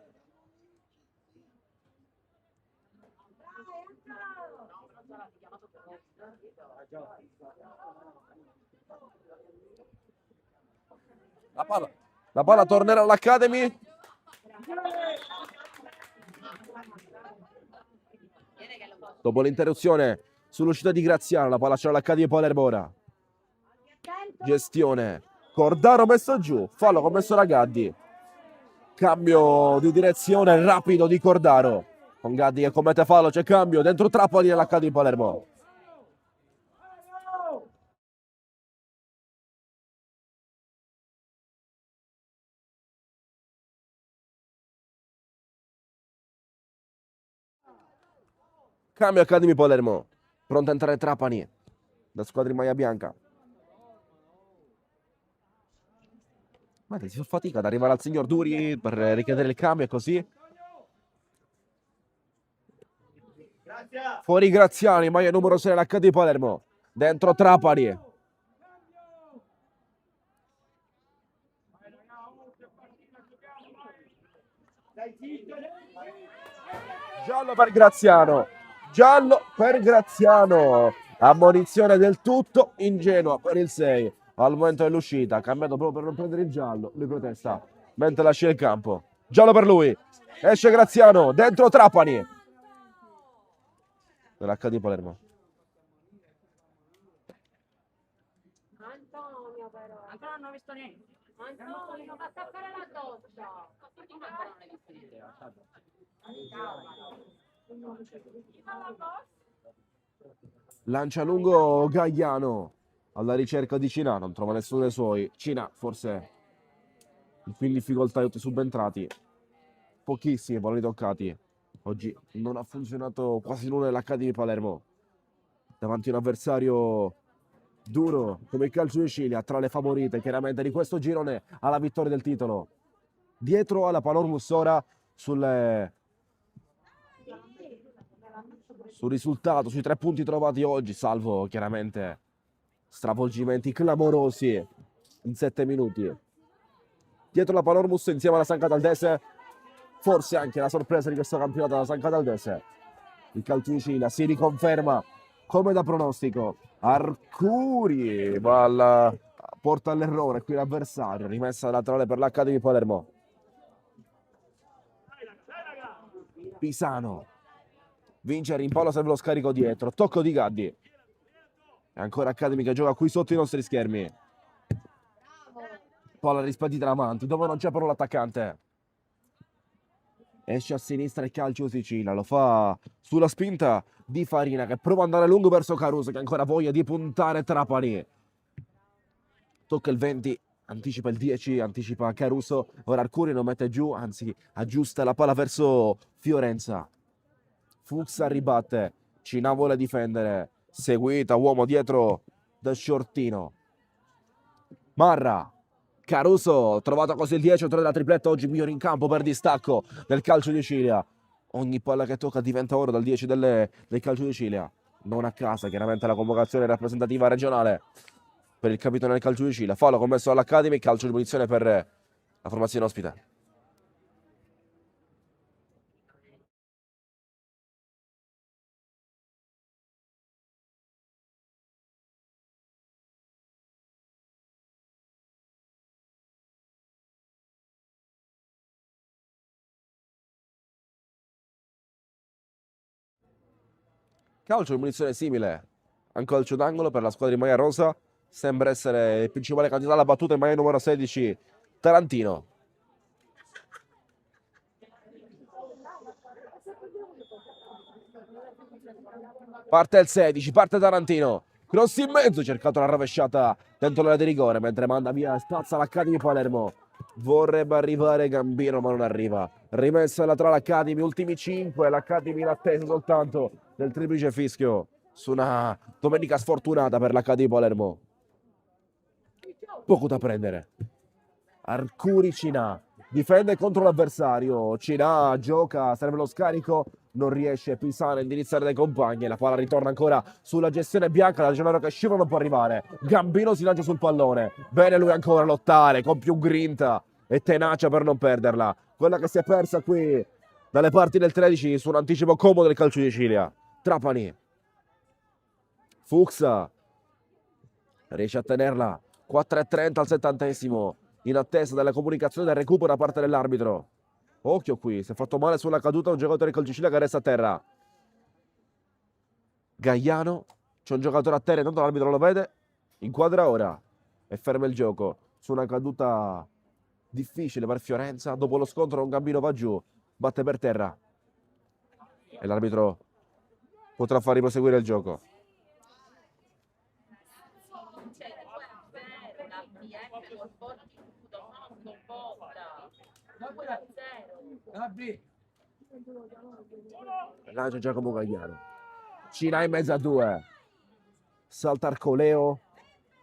La palla tornerà all'Academy. Dopo l'interruzione sull'uscita di Graziano, la palla c'è all'Academy Palermo ora. Gestione. Cordaro messo giù, fallo commesso da Gaddi. Cambio di direzione rapido di Cordaro. Con Gaddi che commette fallo, c'è cambio dentro Trapani nell'Academy Palermo. Cambio Academy Palermo. Pronto a entrare Trapani. Da squadra in maglia bianca. Ma si fa fatica ad arrivare al signor Duri per richiedere il cambio e così. Fuori Graziani, maglia numero 6 l'Academy Palermo. Dentro Trapani. Giallo per Graziano. Giallo per Graziano. Ammonizione del tutto ingenua per il 6. Al momento dell'uscita, ha cambiato proprio per non prendere il giallo. Lui protesta mentre lascia il campo. Giallo per lui. Esce Graziano. Dentro Trapani. Dell'Academy Palermo. Antonio però. Ancora non ho visto niente. Antonio, va a tappare la doccia. Lancia lungo Gagliano alla ricerca di Cina, non trova nessuno dei suoi. Cina forse più in difficoltà, tutti subentrati, pochissimi palloni toccati. Oggi non ha funzionato quasi nulla nell'Academy Palermo davanti a un avversario duro come il Calcio di Sicilia, tra le favorite chiaramente di questo girone alla vittoria del titolo. Dietro alla Panormus ora sul risultato, sui 3 punti trovati oggi, salvo chiaramente stravolgimenti clamorosi in 7 minuti. Dietro la Panormus insieme alla San Cataldese, forse anche la sorpresa di questo campionato della San Cataldese. Il Calcio di Sicilia si riconferma come da pronostico. Arcuri porta all'errore qui l'avversario, rimessa laterale per l'Academy Palermo. Pisano vince, rimpallo, serve lo scarico dietro, tocco di Gaddi. E ancora Academy che gioca qui sotto i nostri schermi. Palla rispedita davanti, dove non c'è però l'attaccante. Esce a sinistra il Calcio Sicilia, lo fa sulla spinta di Farina che prova ad andare lungo verso Caruso che ha ancora voglia di puntare Trapani. Tocca il 20, anticipa il 10, anticipa Caruso. Ora Arcuri non mette giù, anzi aggiusta la palla verso Fiorenza. Fuxa ribatte, Cina vuole difendere, seguita uomo dietro da Sciortino. Marra, Caruso, trovato così il 10, autore della tripletta, oggi migliore in campo per distacco del Calcio di Sicilia. Ogni palla che tocca diventa oro dal 10 del Calcio di Sicilia. Non a casa, chiaramente la convocazione rappresentativa regionale per il capitano del Calcio di Sicilia. Fallo commesso all'Academy, calcio di punizione per la formazione ospite. Calcio di munizione simile a un calcio d'angolo per la squadra di maglia rosa. Sembra essere il principale candidato alla battuta in maglia numero 16, Tarantino. Parte il 16, parte Tarantino. cross in mezzo, cercato la rovesciata dentro l'area di rigore, mentre manda via, spazza l'Academy Palermo. Vorrebbe arrivare Gambino, ma non arriva. Rimessa laterale Academy, ultimi 5, l'Academy in attesa soltanto del triplice fischio su una domenica sfortunata per l'Academy Palermo. Poco da prendere. Arcuri Cinà difende contro l'avversario. Cinà gioca, serve lo scarico, non riesce Pisano a indirizzare dai compagni. La palla ritorna ancora sulla gestione bianca. Da Gennaro che scivola non può arrivare. Gambino si lancia sul pallone. Bene lui ancora a lottare con più grinta e tenacia per non perderla. Quella che si è persa qui dalle parti del 13 su un anticipo comodo del calcio di Sicilia. Trapani. Fuxa riesce a tenerla. 4:30 al 70esimo. In attesa della comunicazione del recupero da parte dell'arbitro. Occhio qui, si è fatto male sulla caduta un giocatore del calcio Sicilia che resta a terra. Gaiano, c'è un giocatore a terra, intanto l'arbitro lo vede, inquadra ora e ferma il gioco su una caduta difficile per Fiorenza. Dopo lo scontro un Gambino va giù, batte per terra e l'arbitro potrà far riproseguire il gioco. Lancia Giacomo Gagliano. Cina in mezzo a due. Salta Arcoleo.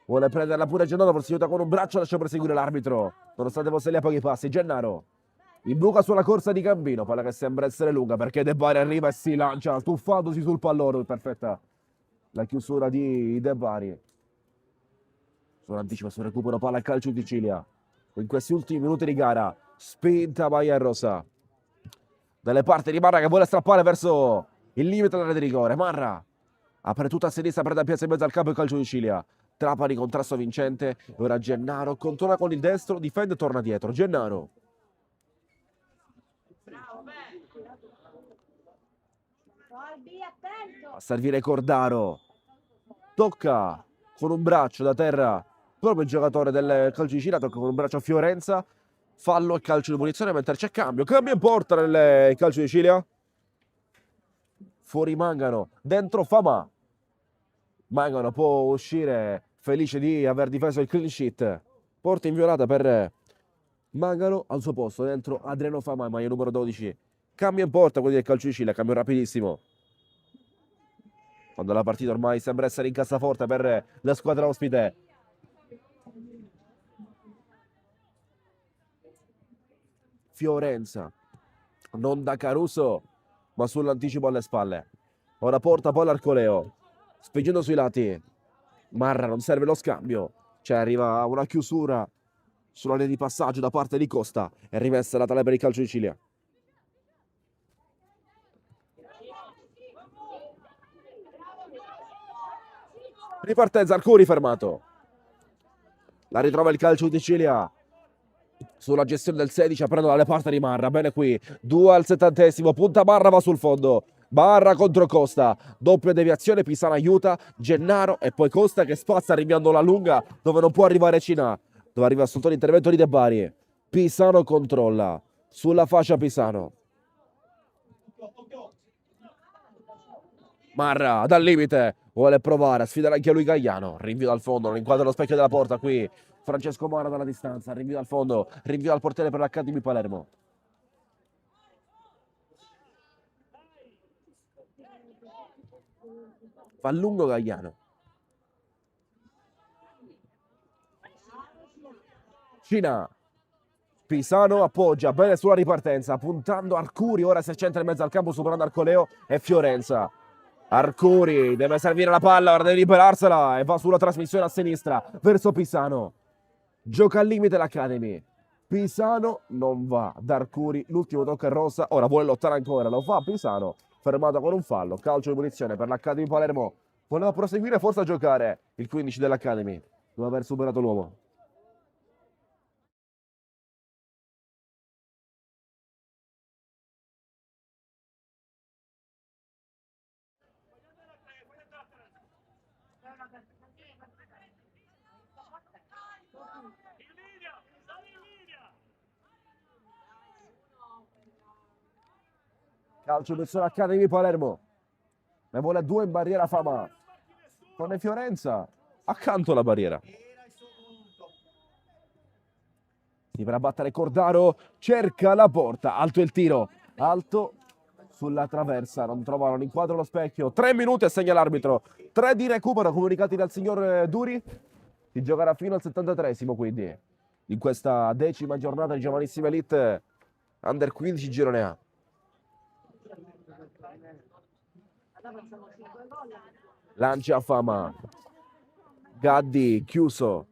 Vuole prenderla pure Gennaro, forse aiuta con un braccio, lascia proseguire l'arbitro. Nonostante fosse lì a pochi passi. Gennaro. Imbuca sulla corsa di Gambino. Palla che sembra essere lunga perché De Bari arriva e si lancia tuffandosi sul pallone. Perfetta la chiusura di De Bari. Sull'anticipo, sul recupero, palla al calcio di Sicilia. In questi ultimi minuti di gara. Spinta Baia Rosa. Dalle parti di Marra che vuole strappare verso il limite dell'area di rigore. Marra apre tutta a sinistra, prende a piazza in mezzo al campo il calcio di Sicilia. Trapani contrasto vincente. Ora Gennaro controlla con il destro, difende e torna dietro. Gennaro. A servire Cordaro. Tocca con un braccio da terra proprio il giocatore del calcio di Sicilia, tocca con un braccio a Fiorenza. Fallo e calcio di punizione mentre c'è cambio. Cambio in porta nel calcio di Sicilia. Fuori Mangano, dentro Fama. Mangano può uscire felice di aver difeso il clean sheet. Porta inviolata per Mangano, al suo posto dentro Adriano Fama, maglia numero 12. Cambio in porta quelli del calcio di Sicilia, cambio rapidissimo. Quando la partita ormai sembra essere in cassaforte per la squadra ospite. Fiorenza, non da Caruso, ma sull'anticipo alle spalle. Ora porta poi l'Arcoleo, spingendo sui lati. Marra, non serve lo scambio. Cioè arriva una chiusura sulla linea di passaggio da parte di Costa. È rimessa la tale per il calcio di Sicilia. Ripartenza, Arcuri fermato. La ritrova il calcio di Sicilia. Sulla gestione del 16, aprendo dalle parti di Marra. Bene qui, 2 al 70esimo. Punta Marra, va sul fondo. Barra contro Costa, doppia deviazione, Pisano aiuta, Gennaro e poi Costa che spazza rinviando la lunga dove non può arrivare Cinà, dove arriva sotto l'intervento di De Bari. Pisano controlla, sulla fascia Pisano. Marra dal limite, vuole provare a sfidare anche lui Gagliano, rinvio dal fondo, non inquadra lo specchio della porta qui, Francesco Marra dalla distanza, rinvio dal fondo, rinvio al portiere per l'Academy Palermo. Fa lungo Gagliano. Cina. Pisano appoggia bene sulla ripartenza, puntando Arcuri, ora si accentra in mezzo al campo superando Arcoleo e Fiorenza. Arcuri deve servire la palla, ora deve liberarsela e va sulla trasmissione a sinistra verso Pisano. Gioca al limite l'Academy. Pisano non va da Arcuri, l'ultimo tocco è rossa, ora vuole lottare ancora, lo fa Pisano. Fermato con un fallo, calcio di punizione per l'Academy Palermo. Voleva proseguire forse a giocare il 15 dell'Academy, dopo aver superato l'uomo. Calcio di punizione Academy Palermo. Ne vuole 2 in barriera Fama. con Fiorenza accanto alla barriera. Era il suo punto. Si verrà a battere Cordaro, cerca la porta, alto il tiro, alto sulla traversa, non trovano l'inquadro allo specchio. 3 minuti e segna l'arbitro. 3 di recupero comunicati dal signor Duri. Si giocherà fino al 73esimo quindi. In questa 10ª giornata di Giovanissima Elite Under 15 girone A. Lancia a Fama. Gaddi chiuso.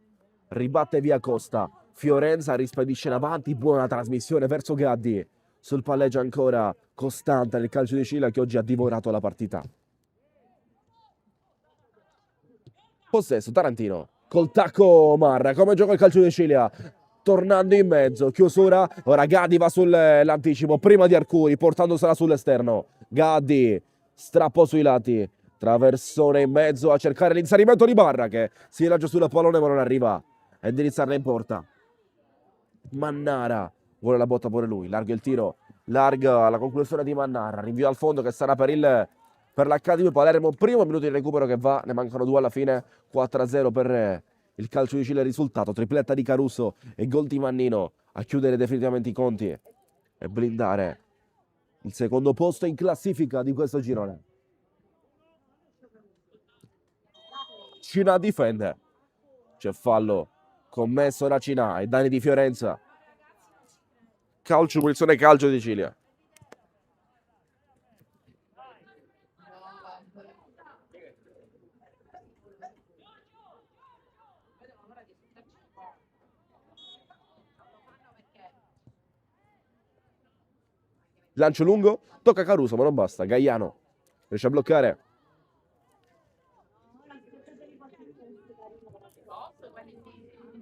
Ribatte via Costa. Fiorenza rispedisce in avanti. Buona trasmissione verso Gaddi. Sul palleggio ancora costante nel calcio di Scilla che oggi ha divorato la partita. Possesso Tarantino. Col tacco Marra. Come gioca il calcio di Sicilia? Tornando in mezzo. Chiusura. Ora Gaddi va sull'anticipo. Prima di Arcuri. Portandosela sull'esterno. Gaddi. Strappo sui lati. Traversone in mezzo a cercare l'inserimento di Barra che si lancia sulla pallone ma non arriva a indirizzarla in porta. Mannara vuole la botta pure lui, larga il tiro, larga la conclusione di Mannara, rinvio al fondo che sarà per l'Accademia Palermo, primo minuto di recupero che va, ne mancano 2 alla fine, 4-0 per il calcio di Cile, risultato, tripletta di Caruso e gol di Mannino a chiudere definitivamente i conti e blindare il secondo posto in classifica di questo girone. Cina difende, c'è fallo commesso da Cina e danni di Fiorenza. Calcio, punizione, calcio di Sicilia. Lancio lungo, tocca Caruso ma non basta, Gaiano riesce a bloccare.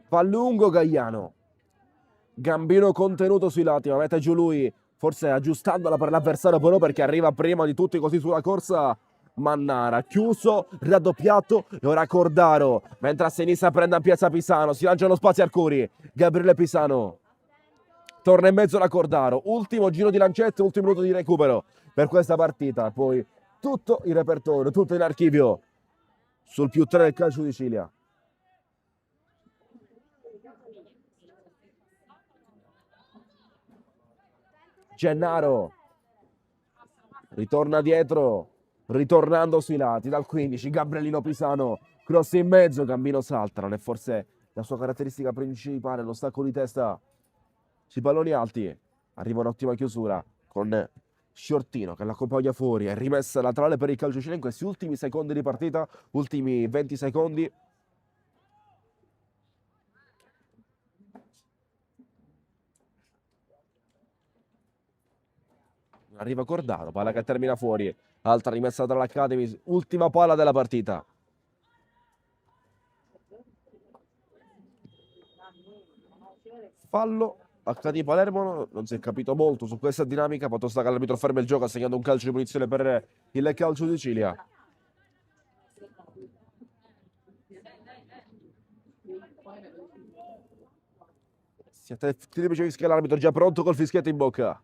Va lungo Gaiano. Gambino contenuto sui lati, ma mette giù lui, forse aggiustandola per l'avversario, però perché arriva prima di tutti così sulla corsa. Mannara, chiuso, raddoppiato e ora Cordaro, mentre a sinistra prende a Piazza Pisano, si lancia lo spazio Arcuri, Gabriele Pisano. Torna in mezzo la Cordaro, ultimo giro di lancette, ultimo minuto di recupero per questa partita, poi tutto il repertorio, tutto in archivio sul più 3 del calcio di Sicilia. Gennaro ritorna dietro, ritornando sui lati dal 15, Gabrielino Pisano, cross in mezzo, Gambino salta, non è forse la sua caratteristica principale, lo stacco di testa sui palloni alti. Arriva un'ottima chiusura con Sciortino che l'accompagna fuori, è rimessa laterale per il calcio cileno in questi ultimi secondi di partita, ultimi 20 secondi. Arriva Cordaro, palla che termina fuori, altra rimessa dall'Academy, ultima palla della partita. Fallo Academy Palermo, non si è capito molto su questa dinamica, fatto sta che l'arbitro ferma il gioco assegnando un calcio di punizione per il calcio di Sicilia. Siete tipici fischia l'arbitro già pronto col fischietto in bocca.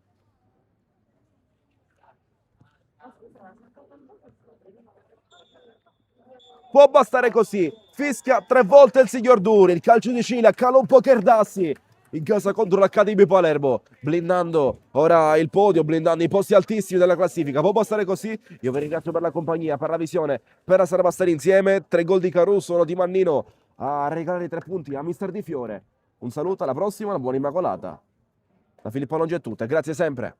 Può bastare così, fischia 3 volte il signor Duri, il calcio di Sicilia cala un po' Kerdassi in casa contro l'Academy Palermo, blindando ora il podio, blindando i posti altissimi della classifica. Può bastare così, io vi ringrazio per la compagnia, per la visione, per essere passati insieme. 3 gol di Caruso, 1 di Mannino a regalare i 3 punti a Mister Di Fiore. Un saluto, alla prossima, una buona Immacolata. Da Filippo Longi è tutto, grazie sempre.